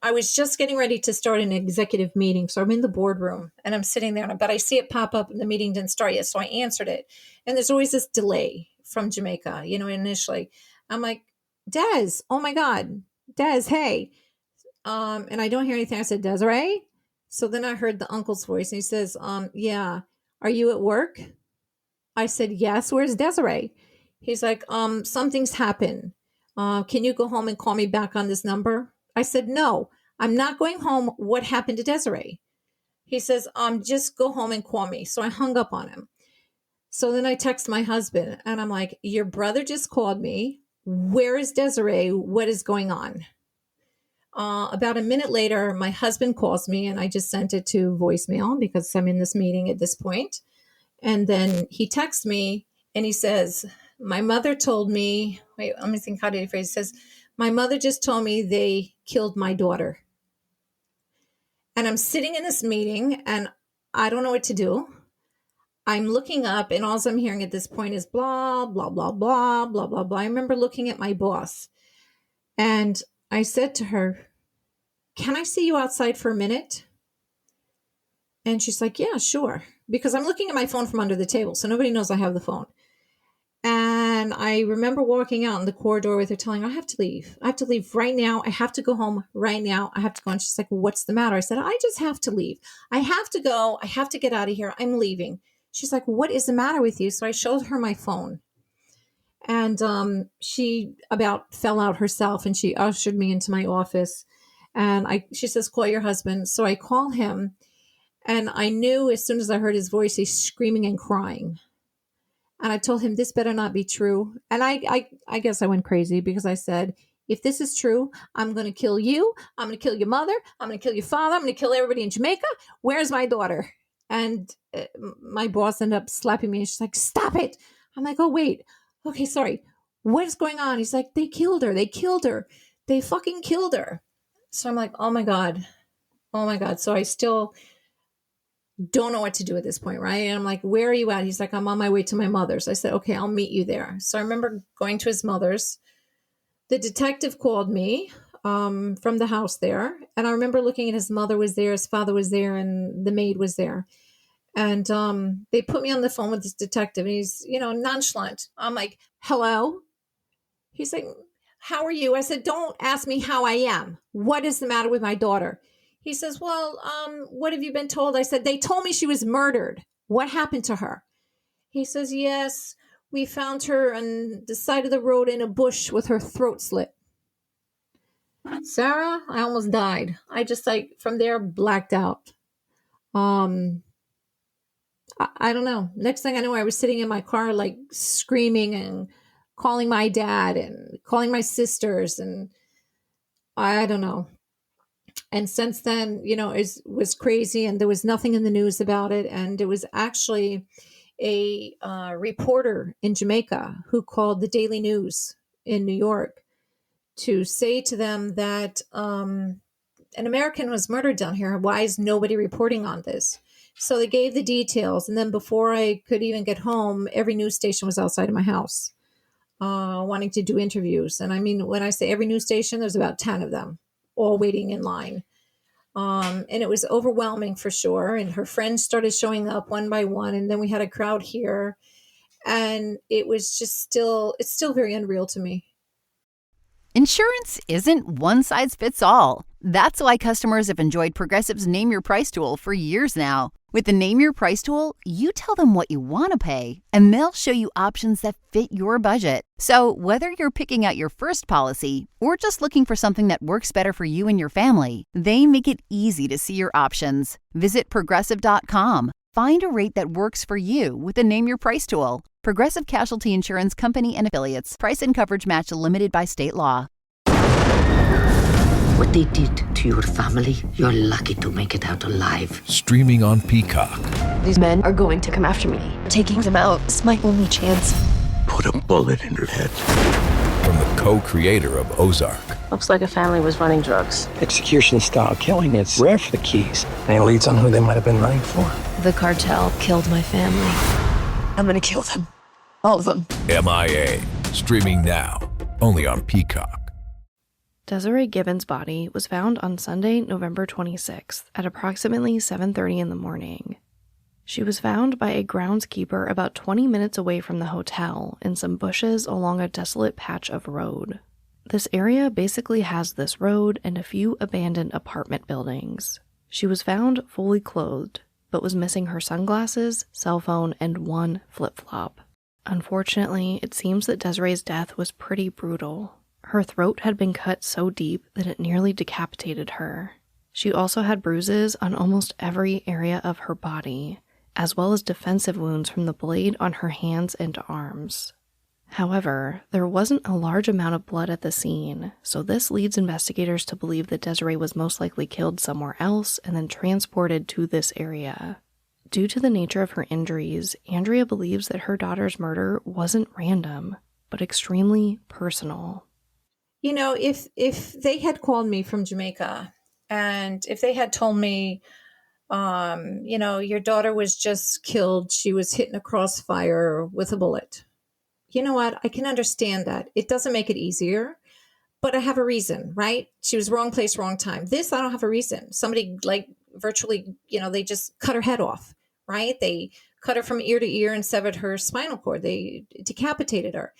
I was just getting ready to start an executive meeting. So I'm in the boardroom and I'm sitting there, but I see it pop up and the meeting didn't start yet. So I answered it. And there's always this delay from Jamaica, initially. I'm like, Des, oh my God, Des, hey. And I don't hear anything. I said, Desiree? So then I heard the uncle's voice and he says, yeah, are you at work? I said, yes, where's Desiree? He's like, something's happened. Can you go home and call me back on this number? I said, no, I'm not going home. What happened to Desiree? He says, just go home and call me. So I hung up on him. So then I text my husband and I'm like, your brother just called me. Where is Desiree? What is going on? About a minute later, my husband calls me and I just sent it to voicemail because I'm in this meeting at this point. And then he texts me and he says, my mother told me, wait, let me think, how did he phrase it? He says, my mother just told me they killed my daughter. And I'm sitting in this meeting and I don't know what to do. I'm looking up and all I'm hearing at this point is blah, blah, blah, blah, blah, blah, blah. I remember looking at my boss and I said to her, "Can I see you outside for a minute?" And she's like, "Yeah, sure." Because I'm looking at my phone from under the table, so nobody knows I have the phone. And I remember walking out in the corridor with her telling her, "I have to leave. I have to leave right now. I have to go home right now. I have to go." And she's like, "Well, what's the matter?" I said, "I just have to leave. I have to go. I have to get out of here. I'm leaving." She's like, "What is the matter with you?" So I showed her my phone. And she about fell out herself and she ushered me into my office. And she says, "Call your husband." So I call him. And I knew as soon as I heard his voice, he's screaming and crying. And I told him, "This better not be true." And I guess I went crazy because I said, "If this is true, I'm going to kill you. I'm going to kill your mother. I'm going to kill your father. I'm going to kill everybody in Jamaica. Where's my daughter?" And my boss ended up slapping me. And she's like, "Stop it." I'm like, "Oh, wait. Okay, sorry. What is going on?" He's like, "They killed her. They killed her. They fucking killed her." So I'm like, "Oh, my God. Oh, my God." So I still don't know what to do at this point, right? And I'm like, "Where are you at?" He's like, "I'm on my way to my mother's." I said, "Okay, I'll meet you there." So I remember going to his mother's. The detective called me from the house there. And I remember looking at his mother was there, his father was there, and the maid was there. And they put me on the phone with this detective, and he's, nonchalant. I'm like, "Hello?" He's like, "How are you?" I said, "Don't ask me how I am. What is the matter with my daughter?" He says, "Well, what have you been told?" I said, "They told me she was murdered. What happened to her?" He says, "Yes, we found her on the side of the road in a bush with her throat slit." Sarah, I almost died. I just from there blacked out. I don't know. Next thing I know, I was sitting in my car, screaming and calling my dad and calling my sisters. And I don't know. And since then, it was crazy and there was nothing in the news about it. And it was actually a reporter in Jamaica who called the Daily News in New York to say to them that an American was murdered down here. Why is nobody reporting on this? So they gave the details. And then before I could even get home, every news station was outside of my house wanting to do interviews. And I mean, when I say every news station, there's about 10 of them all waiting in line. And it was overwhelming for sure. And her friends started showing up one by one. And then we had a crowd here. And it was just it's still very unreal to me. Insurance isn't one size fits all. That's why customers have enjoyed Progressive's Name Your Price tool for years now. With the Name Your Price tool, you tell them what you want to pay, and they'll show you options that fit your budget. So whether you're picking out your first policy or just looking for something that works better for you and your family, they make it easy to see your options. Visit Progressive.com. Find a rate that works for you with the Name Your Price tool. Progressive Casualty Insurance Company and Affiliates. Price and coverage match limited by state law. What they did to your family, you're lucky to make it out alive. Streaming on Peacock. These men are going to come after me. Taking them out is my only chance. Put a bullet in her head. From the co-creator of Ozark. Looks like a family was running drugs. Execution-style killing, it's rare for the Keys. Any leads on who they might have been running for? The cartel killed my family. I'm gonna kill them. All of them. MIA. Streaming now. Only on Peacock. Desiree Gibbon's body was found on Sunday, November 26th at approximately 7:30 in the morning. She was found by a groundskeeper about 20 minutes away from the hotel in some bushes along a desolate patch of road. This area basically has this road and a few abandoned apartment buildings. She was found fully clothed, but was missing her sunglasses, cell phone, and one flip-flop. Unfortunately, it seems that Desiree's death was pretty brutal. Her throat had been cut so deep that it nearly decapitated her. She also had bruises on almost every area of her body, as well as defensive wounds from the blade on her hands and arms. However, there wasn't a large amount of blood at the scene, so this leads investigators to believe that Desiree was most likely killed somewhere else and then transported to this area. Due to the nature of her injuries, Andrea believes that her daughter's murder wasn't random, but extremely personal. If they had called me from Jamaica And if they had told me, your daughter was just killed, she was hit in a crossfire with a bullet. You know what? I can understand that. It doesn't make it easier, but I have a reason, right? She was wrong place, wrong time. This, I don't have a reason. Somebody like virtually, they just cut her head off, right? They cut her from ear to ear and severed her spinal cord. They decapitated her.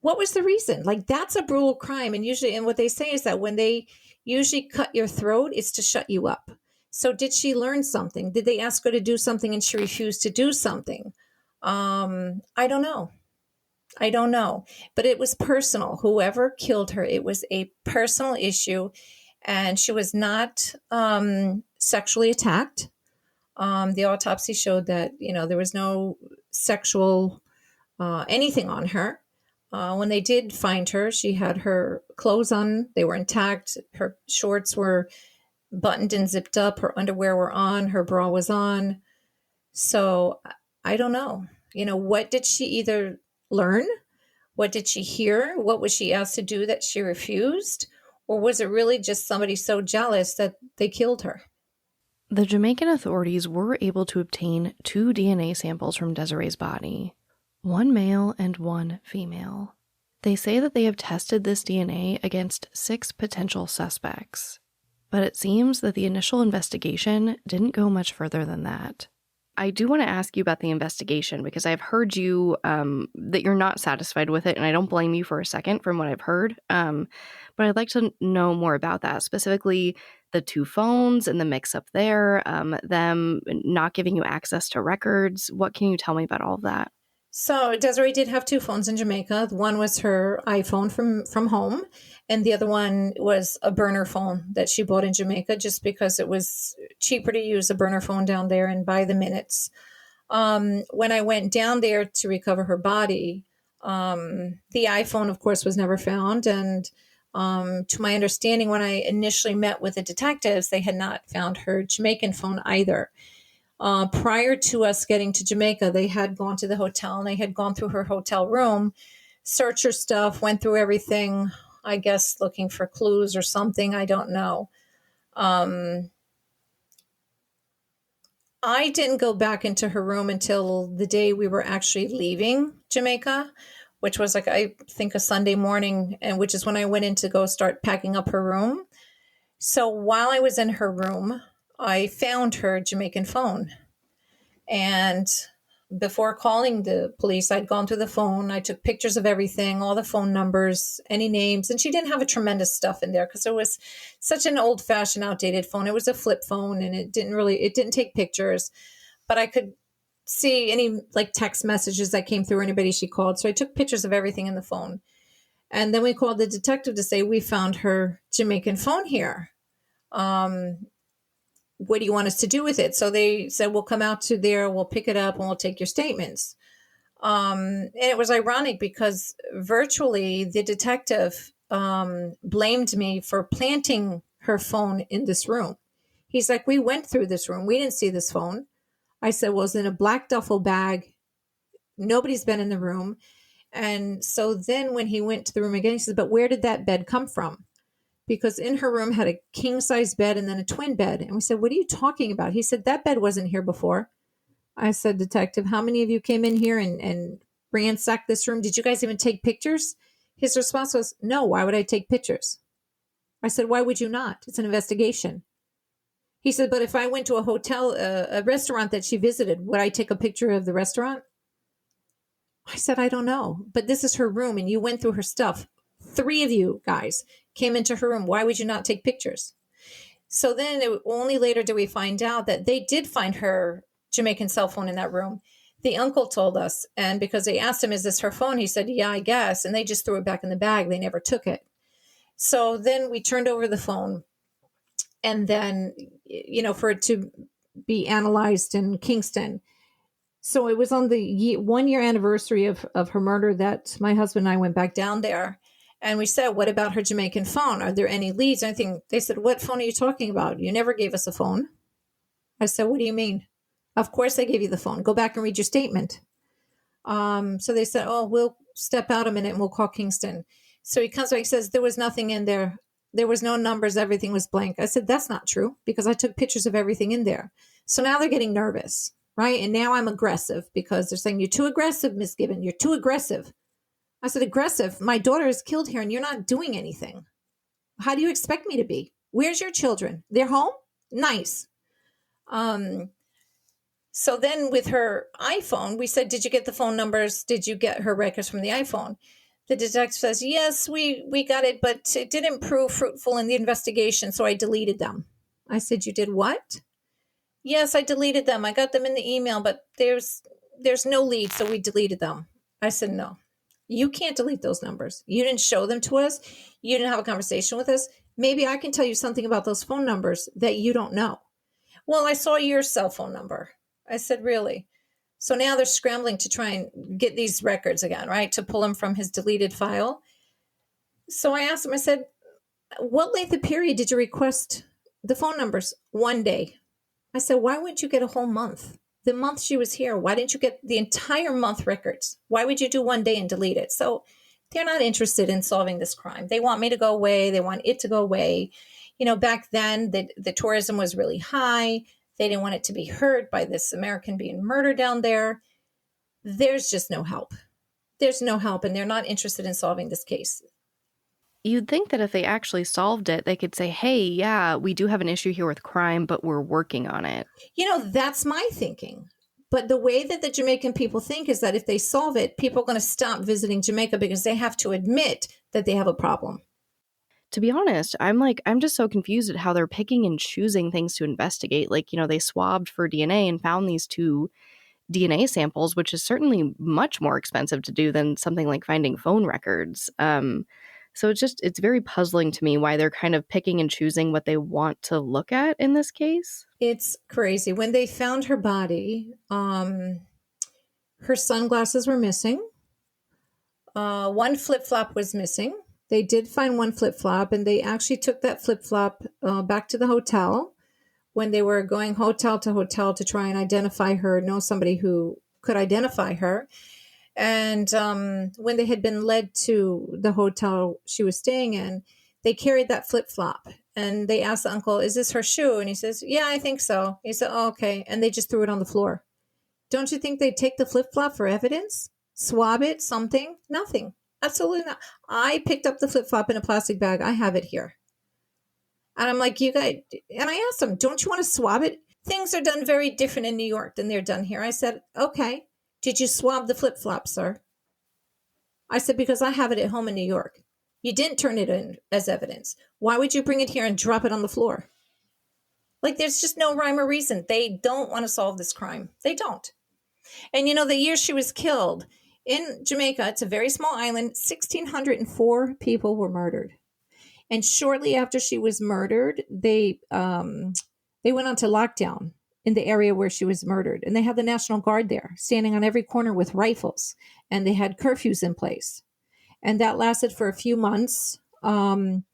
What was the reason? Like, that's a brutal crime. And what they say is that when they usually cut your throat, it's to shut you up. So did she learn something? Did they ask her to do something and she refused to do something? I don't know. But it was personal. Whoever killed her, it was a personal issue, and she was not sexually attacked. The autopsy showed that, there was no sexual anything on her. When they did find her, she had her clothes on. They were intact. Her shorts were buttoned and zipped up. Her underwear were on. Her bra was on. So I don't know. What did she either learn? What did she hear? What was she asked to do that she refused? Or was it really just somebody so jealous that they killed her? The Jamaican authorities were able to obtain 2 DNA samples from Desiree's body, one male and one female. They say that they have tested this DNA against 6 potential suspects, but it seems that the initial investigation didn't go much further than that. I do want to ask you about the investigation because I've heard you that you're not satisfied with it, and I don't blame you for a second from what I've heard. But I'd like to know more about that, specifically the 2 phones and the mix-up there, them not giving you access to records. What can you tell me about all of that? So Desiree did have 2 phones in Jamaica. One was her iPhone from home, and the other one was a burner phone that she bought in Jamaica just because it was cheaper to use a burner phone down there and buy the minutes. When I went down there to recover her body, the iPhone, of course, was never found. And to my understanding, when I initially met with the detectives, they had not found her Jamaican phone either. Prior to us getting to Jamaica, they had gone to the hotel and they had gone through her hotel room, searched her stuff, went through everything, I guess looking for clues or something. I don't know. I didn't go back into her room until the day we were actually leaving Jamaica, which was like, I think, a Sunday morning, and which is when I went in to go start packing up her room. So while I was in her room, I found her Jamaican phone. And before calling the police, I'd gone through the phone. I took pictures of everything, all the phone numbers, any names. And she didn't have a tremendous stuff in there because it was such an old-fashioned, outdated phone. It was a flip phone, and it didn't take pictures. But I could see any like text messages that came through, anybody she called. So I took pictures of everything in the phone. And then we called the detective to say, we found her Jamaican phone here. What do you want us to do with it? So they said, we'll come out to there, we'll pick it up, and we'll take your statements. And it was ironic because virtually the detective blamed me for planting her phone in this room. He's like, we went through this room. We didn't see this phone. I said, well, it's in a black duffel bag. Nobody's been in the room. And so then when he went to the room again, he said, but where did that bed come from? Because in her room had a king-size bed and then a twin bed. And we said, what are you talking about? He said, that bed wasn't here before. I said, detective, how many of you came in here and ransacked this room? Did you guys even take pictures? His response was, no, why would I take pictures? I said, why would you not? It's an investigation. He said, but if I went to a hotel, a restaurant that she visited, would I take a picture of the restaurant? I said, I don't know. But this is her room and you went through her stuff. 3 of you guys came into her room. Why would you not take pictures? So then only later did we find out that they did find her Jamaican cell phone in that room. The uncle told us, and because they asked him, is this her phone? He said, yeah, I guess. And they just threw it back in the bag. They never took it. So then we turned over the phone, and then, for it to be analyzed in Kingston. So it was on the 1-year anniversary of her murder that my husband and I went back down there. And we said, what about her Jamaican phone? Are there any leads? Anything? They said, what phone are you talking about? You never gave us a phone. I said, what do you mean? Of course I gave you the phone. Go back and read your statement. So they said, oh, we'll step out a minute and we'll call Kingston. So he comes back and says, there was nothing in there there was no numbers, everything was blank. I said, that's not true because I took pictures of everything in there. So now they're getting nervous, right? And now I'm aggressive because they're saying, you're too aggressive, Miss Gibbon. You're too aggressive. I said, aggressive? My daughter is killed here and you're not doing anything. How do you expect me to be? Where's your children? They're home? Nice. So then with her iPhone, we said, did you get the phone numbers? Did you get her records from the iPhone? The detective says, yes, we got it, but it didn't prove fruitful in the investigation, so I deleted them. I said, you did what? Yes, I deleted them. I got them in the email, but there's no lead, so we deleted them. I said, no, you can't delete those numbers. You didn't show them to us. You didn't have a conversation with us. Maybe I can tell you something about those phone numbers that you don't know. Well, I saw your cell phone number. I said, really? So now they're scrambling to try and get these records again, right? To pull them from his deleted file. So I asked him, I said, what length of period did you request the phone numbers? 1 day. I said, why wouldn't you get a whole month? The month she was here, why didn't you get the entire month records? Why would you do 1 day and delete it? So they're not interested in solving this crime. They want me to go away. They want it to go away. You know, back then the tourism was really high. They didn't want it to be heard by this American being murdered down there. There's just no help. There's no help, and they're not interested in solving this case. You'd think that if they actually solved it, they could say, hey, yeah, we do have an issue here with crime, but we're working on it. You know, that's my thinking. But the way that the Jamaican people think is that if they solve it, people are going to stop visiting Jamaica because they have to admit that they have a problem. To be honest, I'm just so confused at how they're picking and choosing things to investigate. Like, you know, they swabbed for DNA and found these 2 DNA samples, which is certainly much more expensive to do than something like finding phone records. So it's very puzzling to me why they're kind of picking and choosing what they want to look at in this case. It's crazy. When they found her body, her sunglasses were missing. 1 flip-flop was missing. They did find 1 flip-flop, and they actually took that flip-flop back to the hotel when they were going hotel to hotel to try and identify her, know somebody who could identify her. And when they had been led to the hotel she was staying in, they carried that flip-flop. And they asked the uncle, is this her shoe? And he says, yeah, I think so. He said, oh, okay. And they just threw it on the floor. Don't you think they'd take the flip-flop for evidence? Swab it, something? Nothing. Absolutely not. I picked up the flip-flop in a plastic bag. I have it here. And I'm like, you guys, and I asked them, don't you want to swab it? Things are done very different in New York than they're done here. I said, okay. Did you swab the flip-flop, sir? I said, because I have it at home in New York. You didn't turn it in as evidence. Why would you bring it here and drop it on the floor? Like, there's just no rhyme or reason. They don't want to solve this crime. They don't. And, you know, the year she was killed, in Jamaica, it's a very small island, 1,604 people were murdered. And shortly after she was murdered, they went on to lockdown in the area where she was murdered. And they had the National Guard there, standing on every corner with rifles. And they had curfews in place. And that lasted for a few months, longer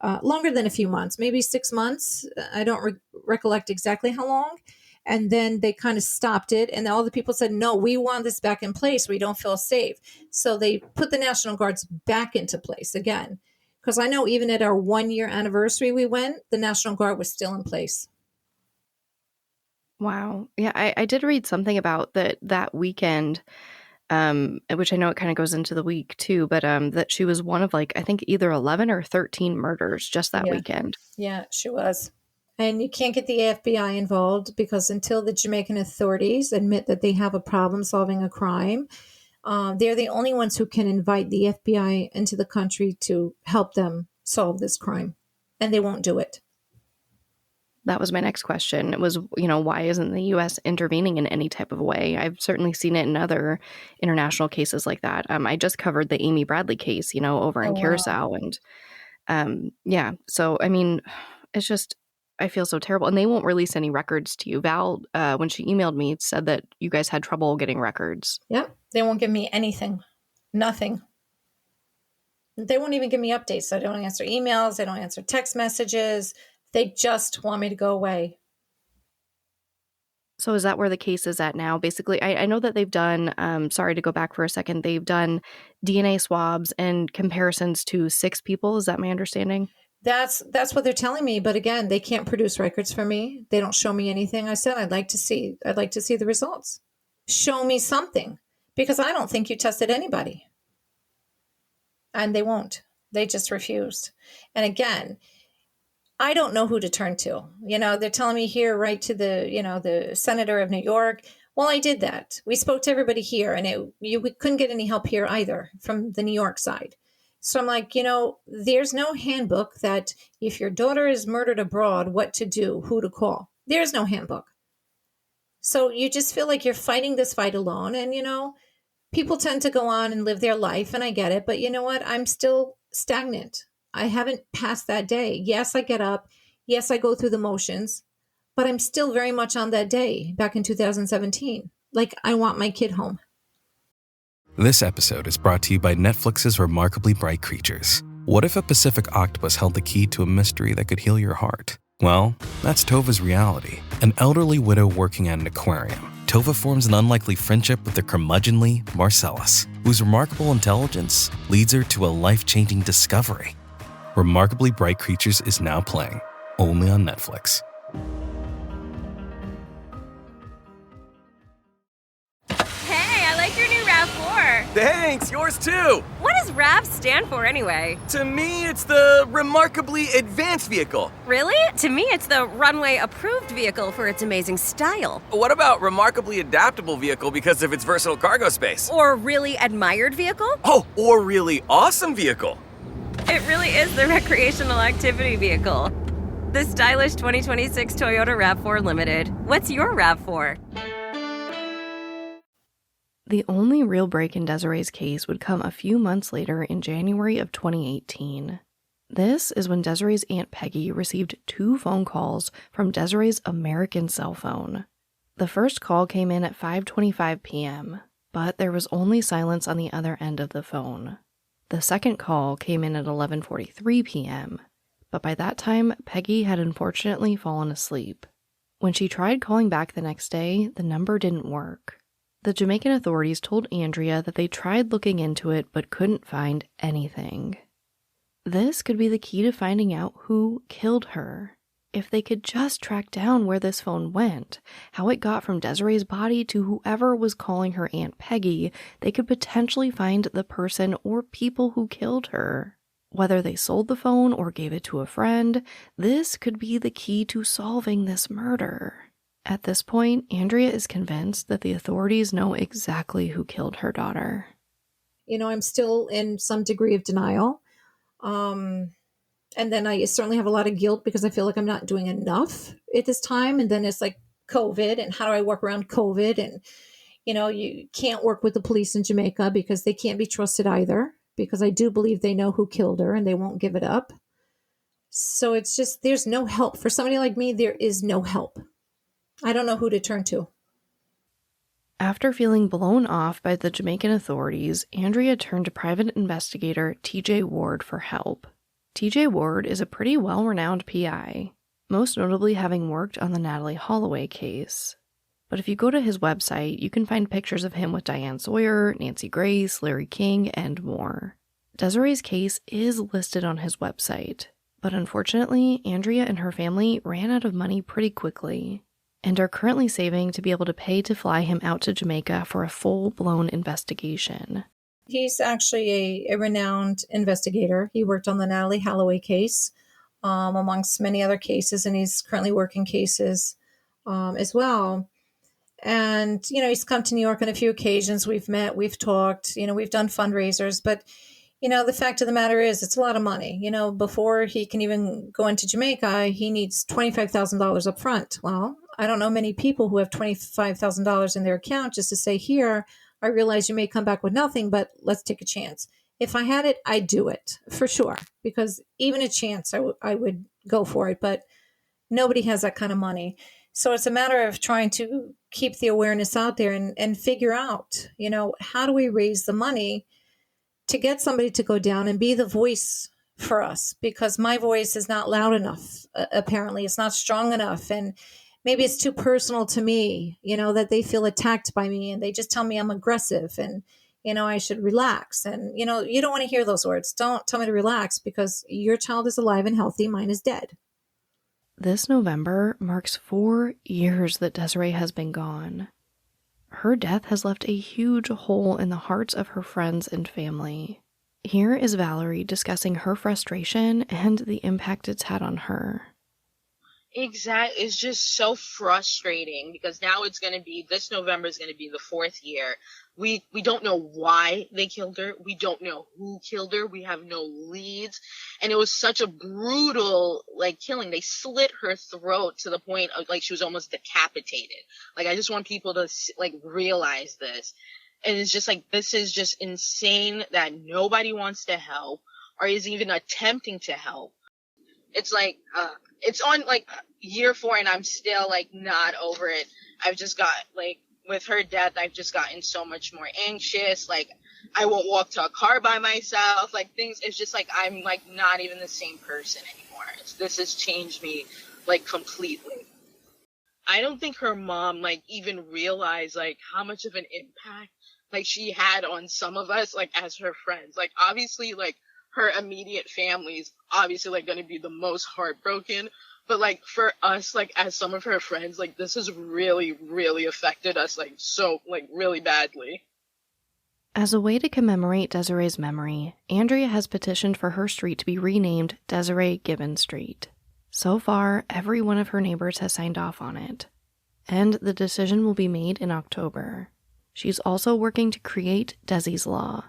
than a few months, maybe 6 months. I don't recollect exactly how long. And then they kind of stopped it. And all the people said, no, we want this back in place. We don't feel safe. So they put the National Guards back into place again. Because I know even at our 1-year anniversary we went, the National Guard was still in place. Wow. Yeah, I did read something about that weekend, which I know it kind of goes into the week too, but that she was one of, like, I think either 11 or 13 murders just that weekend. Yeah, she was. And you can't get the FBI involved because until the Jamaican authorities admit that they have a problem solving a crime, they're the only ones who can invite the FBI into the country to help them solve this crime. And they won't do it. That was my next question. It was, you know, why isn't the U.S. intervening in any type of way? I've certainly seen it in other international cases like that. I just covered the Amy Bradley case, you know, over in Curacao. And yeah, so, I mean, it's just, I feel so terrible. And they won't release any records to you. Val, when she emailed me, said that you guys had trouble getting records. Yep. They won't give me anything. Nothing. They won't even give me updates. I don't answer emails. I don't answer text messages. They just want me to go away. So is that where the case is at now? Basically, I know that they've done, sorry to go back for a second, they've done DNA swabs and comparisons to 6 people. Is that my understanding? That's what they're telling me. But again, they can't produce records for me. They don't show me anything. I said, I'd like to see the results. Show me something, because I don't think you tested anybody. And they won't. They just refused. And again, I don't know who to turn to. They're telling me here, right to the senator of New York. Well, I did that. We spoke to everybody here, and we couldn't get any help here either from the New York side. So I'm like, there's no handbook that if your daughter is murdered abroad, what to do, who to call. There's no handbook. So you just feel like you're fighting this fight alone. And, people tend to go on and live their life, and I get it. But you know what? I'm still stagnant. I haven't passed that day. Yes, I get up. Yes, I go through the motions. But I'm still very much on that day back in 2017. Like, I want my kid home. This episode is brought to you by Netflix's Remarkably Bright Creatures. What if a Pacific octopus held the key to a mystery that could heal your heart? Well, that's Tova's reality. An elderly widow working at an aquarium. Tova forms an unlikely friendship with the curmudgeonly Marcellus, whose remarkable intelligence leads her to a life-changing discovery. Remarkably Bright Creatures is now playing, only on Netflix. Hey, I like your new RAV4. Thanks, yours too. What does RAV stand for anyway? To me, it's the Remarkably Advanced Vehicle. Really? To me, it's the Runway Approved Vehicle for its amazing style. What about Remarkably Adaptable Vehicle because of its versatile cargo space? Or Really Admired Vehicle? Oh, or Really Awesome Vehicle. It really is the recreational activity vehicle. The stylish 2026 Toyota RAV4 Limited. What's your RAV4? The only real break in Desiree's case would come a few months later in January of 2018. This is when Desiree's Aunt Peggy received 2 phone calls from Desiree's American cell phone. The first call came in at 5:25 p.m., but there was only silence on the other end of the phone. The second call came in at 11:43 p.m., but by that time, Peggy had unfortunately fallen asleep. When she tried calling back the next day, the number didn't work. The Jamaican authorities told Andrea that they tried looking into it but couldn't find anything. This could be the key to finding out who killed her. If they could just track down where this phone went, how it got from Desiree's body to whoever was calling her Aunt Peggy, they could potentially find the person or people who killed her. Whether they sold the phone or gave it to a friend, this could be the key to solving this murder. At this point, Andrea is convinced that the authorities know exactly who killed her daughter. I'm still in some degree of denial. And then I certainly have a lot of guilt because I feel like I'm not doing enough at this time. And then it's like COVID, and how do I work around COVID? And, you can't work with the police in Jamaica because they can't be trusted either, because I do believe they know who killed her and they won't give it up. So it's just, there's no help. For somebody like me, there is no help. I don't know who to turn to. After feeling blown off by the Jamaican authorities, Andrea turned to private investigator TJ Ward for help. TJ Ward is a pretty well-renowned PI, most notably having worked on the Natalie Holloway case. But if you go to his website, you can find pictures of him with Diane Sawyer, Nancy Grace, Larry King, and more. Desiree's case is listed on his website, but unfortunately, Andrea and her family ran out of money pretty quickly, and are currently saving to be able to pay to fly him out to Jamaica for a full-blown investigation. He's actually a renowned investigator. He worked on the Natalie Holloway case, amongst many other cases, and he's currently working cases as well. And, he's come to New York on a few occasions. We've met, we've talked, we've done fundraisers, but the fact of the matter is it's a lot of money. Before he can even go into Jamaica, he needs $25,000 up front. Well, I don't know many people who have $25,000 in their account just to say, here, I realize you may come back with nothing, but let's take a chance. If I had it, I'd do it for sure, because even a chance, I would go for it. But nobody has that kind of money. So it's a matter of trying to keep the awareness out there and figure out, how do we raise the money to get somebody to go down and be the voice for us, because my voice is not loud enough. Apparently it's not strong enough. And maybe it's too personal to me, that they feel attacked by me and they just tell me I'm aggressive. And, I should relax. And, you don't want to hear those words. Don't tell me to relax because your child is alive and healthy. Mine is dead. This November marks 4 years that Desiree has been gone. Her death has left a huge hole in the hearts of her friends and family. Here is Valerie discussing her frustration and the impact it's had on her. Exactly. It's just so frustrating because now this November is going to be the 4th year. We don't know why they killed her. We don't know who killed her. We have no leads. And it was such a brutal, killing. They slit her throat to the point of, she was almost decapitated. I just want people to, realize this. And it's just this is just insane that nobody wants to help or is even attempting to help. It's it's on year 4 and I'm still not over it. I've just got with her death, I've just gotten so much more anxious. I won't walk to a car by myself. Things, it's just I'm not even the same person anymore. This has changed me completely. I don't think her mom even realized how much of an impact she had on some of us as her friends. Obviously her immediate family is obviously going to be the most heartbroken. But for us, as some of her friends, this has really, really affected us so really badly. As a way to commemorate Desiree's memory, Andrea has petitioned for her street to be renamed Desiree Gibbon Street. So far, every one of her neighbors has signed off on it. And the decision will be made in October. She's also working to create Desi's Law,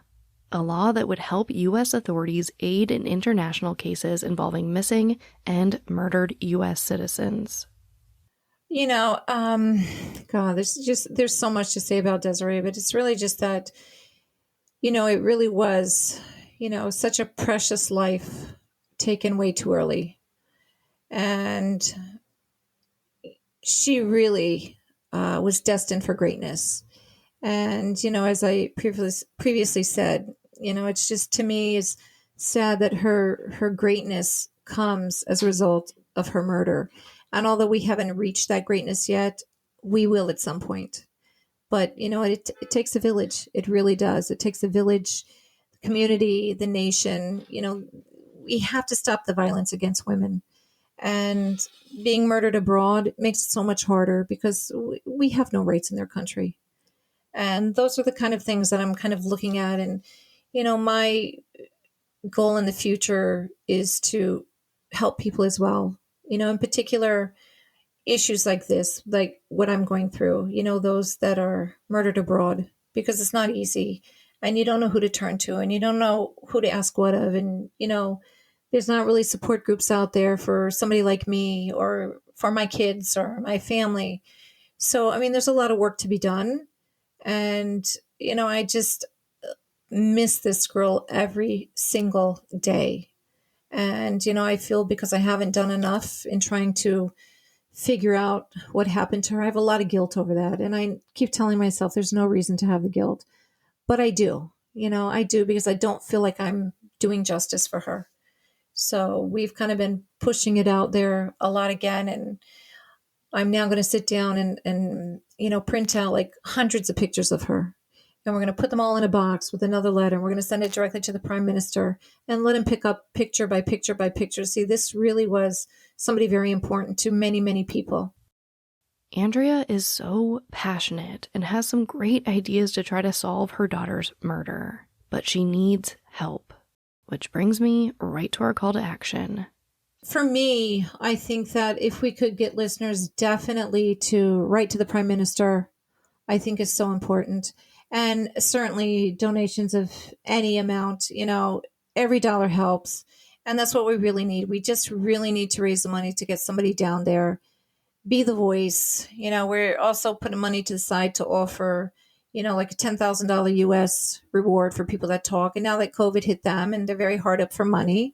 a law that would help U.S. authorities aid in international cases involving missing and murdered U.S. citizens. God, there's so much to say about Desiree, but it's really just that, it really was, such a precious life taken way too early. And she really was destined for greatness. And, as I previously said, it's just, to me, is sad that her greatness comes as a result of her murder. And although we haven't reached that greatness yet, we will at some point. But, it takes a village. It really does. It takes a village, the community, the nation. We have to stop the violence against women. And being murdered abroad makes it so much harder because we have no rights in their country. And those are the kind of things that I'm kind of looking at. And, my goal in the future is to help people as well. In particular, issues like this, like what I'm going through, those that are murdered abroad, because it's not easy and you don't know who to turn to and you don't know who to ask what of. And, there's not really support groups out there for somebody like me or for my kids or my family. So, there's a lot of work to be done. And, I just miss this girl every single day. And, I feel because I haven't done enough in trying to figure out what happened to her, I have a lot of guilt over that. And I keep telling myself there's no reason to have the guilt. But I do, I do because I don't feel like I'm doing justice for her. So we've kind of been pushing it out there a lot again. And I'm now going to sit down and print out hundreds of pictures of her. And we're going to put them all in a box with another letter. And we're going to send it directly to the Prime Minister and let him pick up picture by picture by picture. See, this really was somebody very important to many, many people. Andrea is so passionate and has some great ideas to try to solve her daughter's murder. But she needs help. Which brings me right to our call to action. For me, I think that if we could get listeners definitely to write to the Prime Minister, I think is so important. And certainly donations of any amount, every dollar helps. And that's what we really need. We just really need to raise the money to get somebody down there, be the voice. We're also putting money to the side to offer, a $10,000 US reward for people that talk. And now that COVID hit them and they're very hard up for money.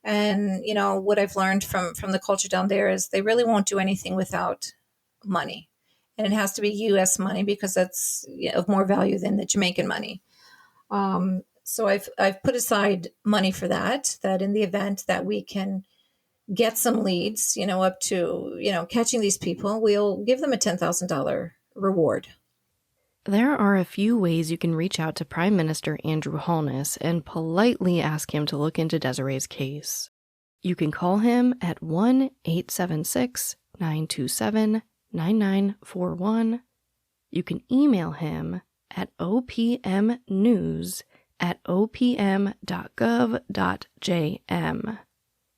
And, what I've learned from the culture down there is they really won't do anything without money. And it has to be US money because that's of more value than the Jamaican money. So I've put aside money for that in the event that we can get some leads, up to, catching these people, we'll give them a $10,000 reward. There are a few ways you can reach out to Prime Minister Andrew Holness and politely ask him to look into Desiree's case. You can call him at 1-876-927-9941. You can email him at opmnews@opm.gov.jm.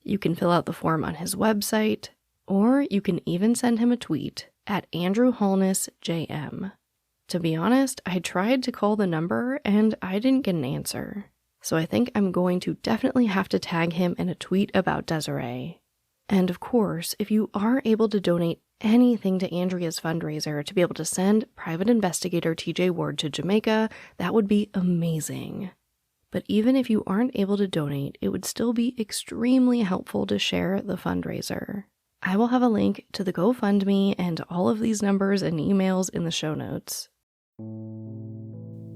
You can fill out the form on his website, or you can even send him a tweet at AndrewHolnessJM. To be honest, I tried to call the number and I didn't get an answer. So I think I'm going to definitely have to tag him in a tweet about Desiree. And of course, if you are able to donate anything to Andrea's fundraiser to be able to send private investigator TJ Ward to Jamaica, that would be amazing. But even if you aren't able to donate, it would still be extremely helpful to share the fundraiser. I will have a link to the GoFundMe and all of these numbers and emails in the show notes.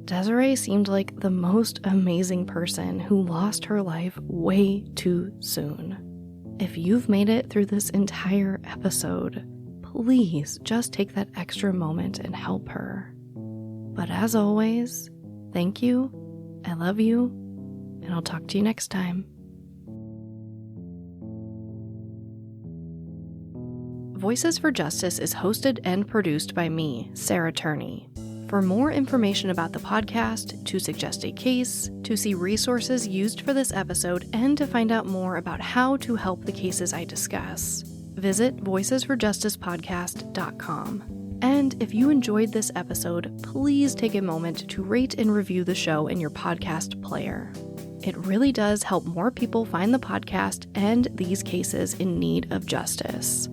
Desiree seemed like the most amazing person who lost her life way too soon. If you've made it through this entire episode, please just take that extra moment and help her. But as always, thank you, I love you, and I'll talk to you next time. Voices for Justice is hosted and produced by me, Sarah Turney. For more information about the podcast, to suggest a case, to see resources used for this episode, and to find out more about how to help the cases I discuss, visit voicesforjusticepodcast.com. And if you enjoyed this episode, please take a moment to rate and review the show in your podcast player. It really does help more people find the podcast and these cases in need of justice.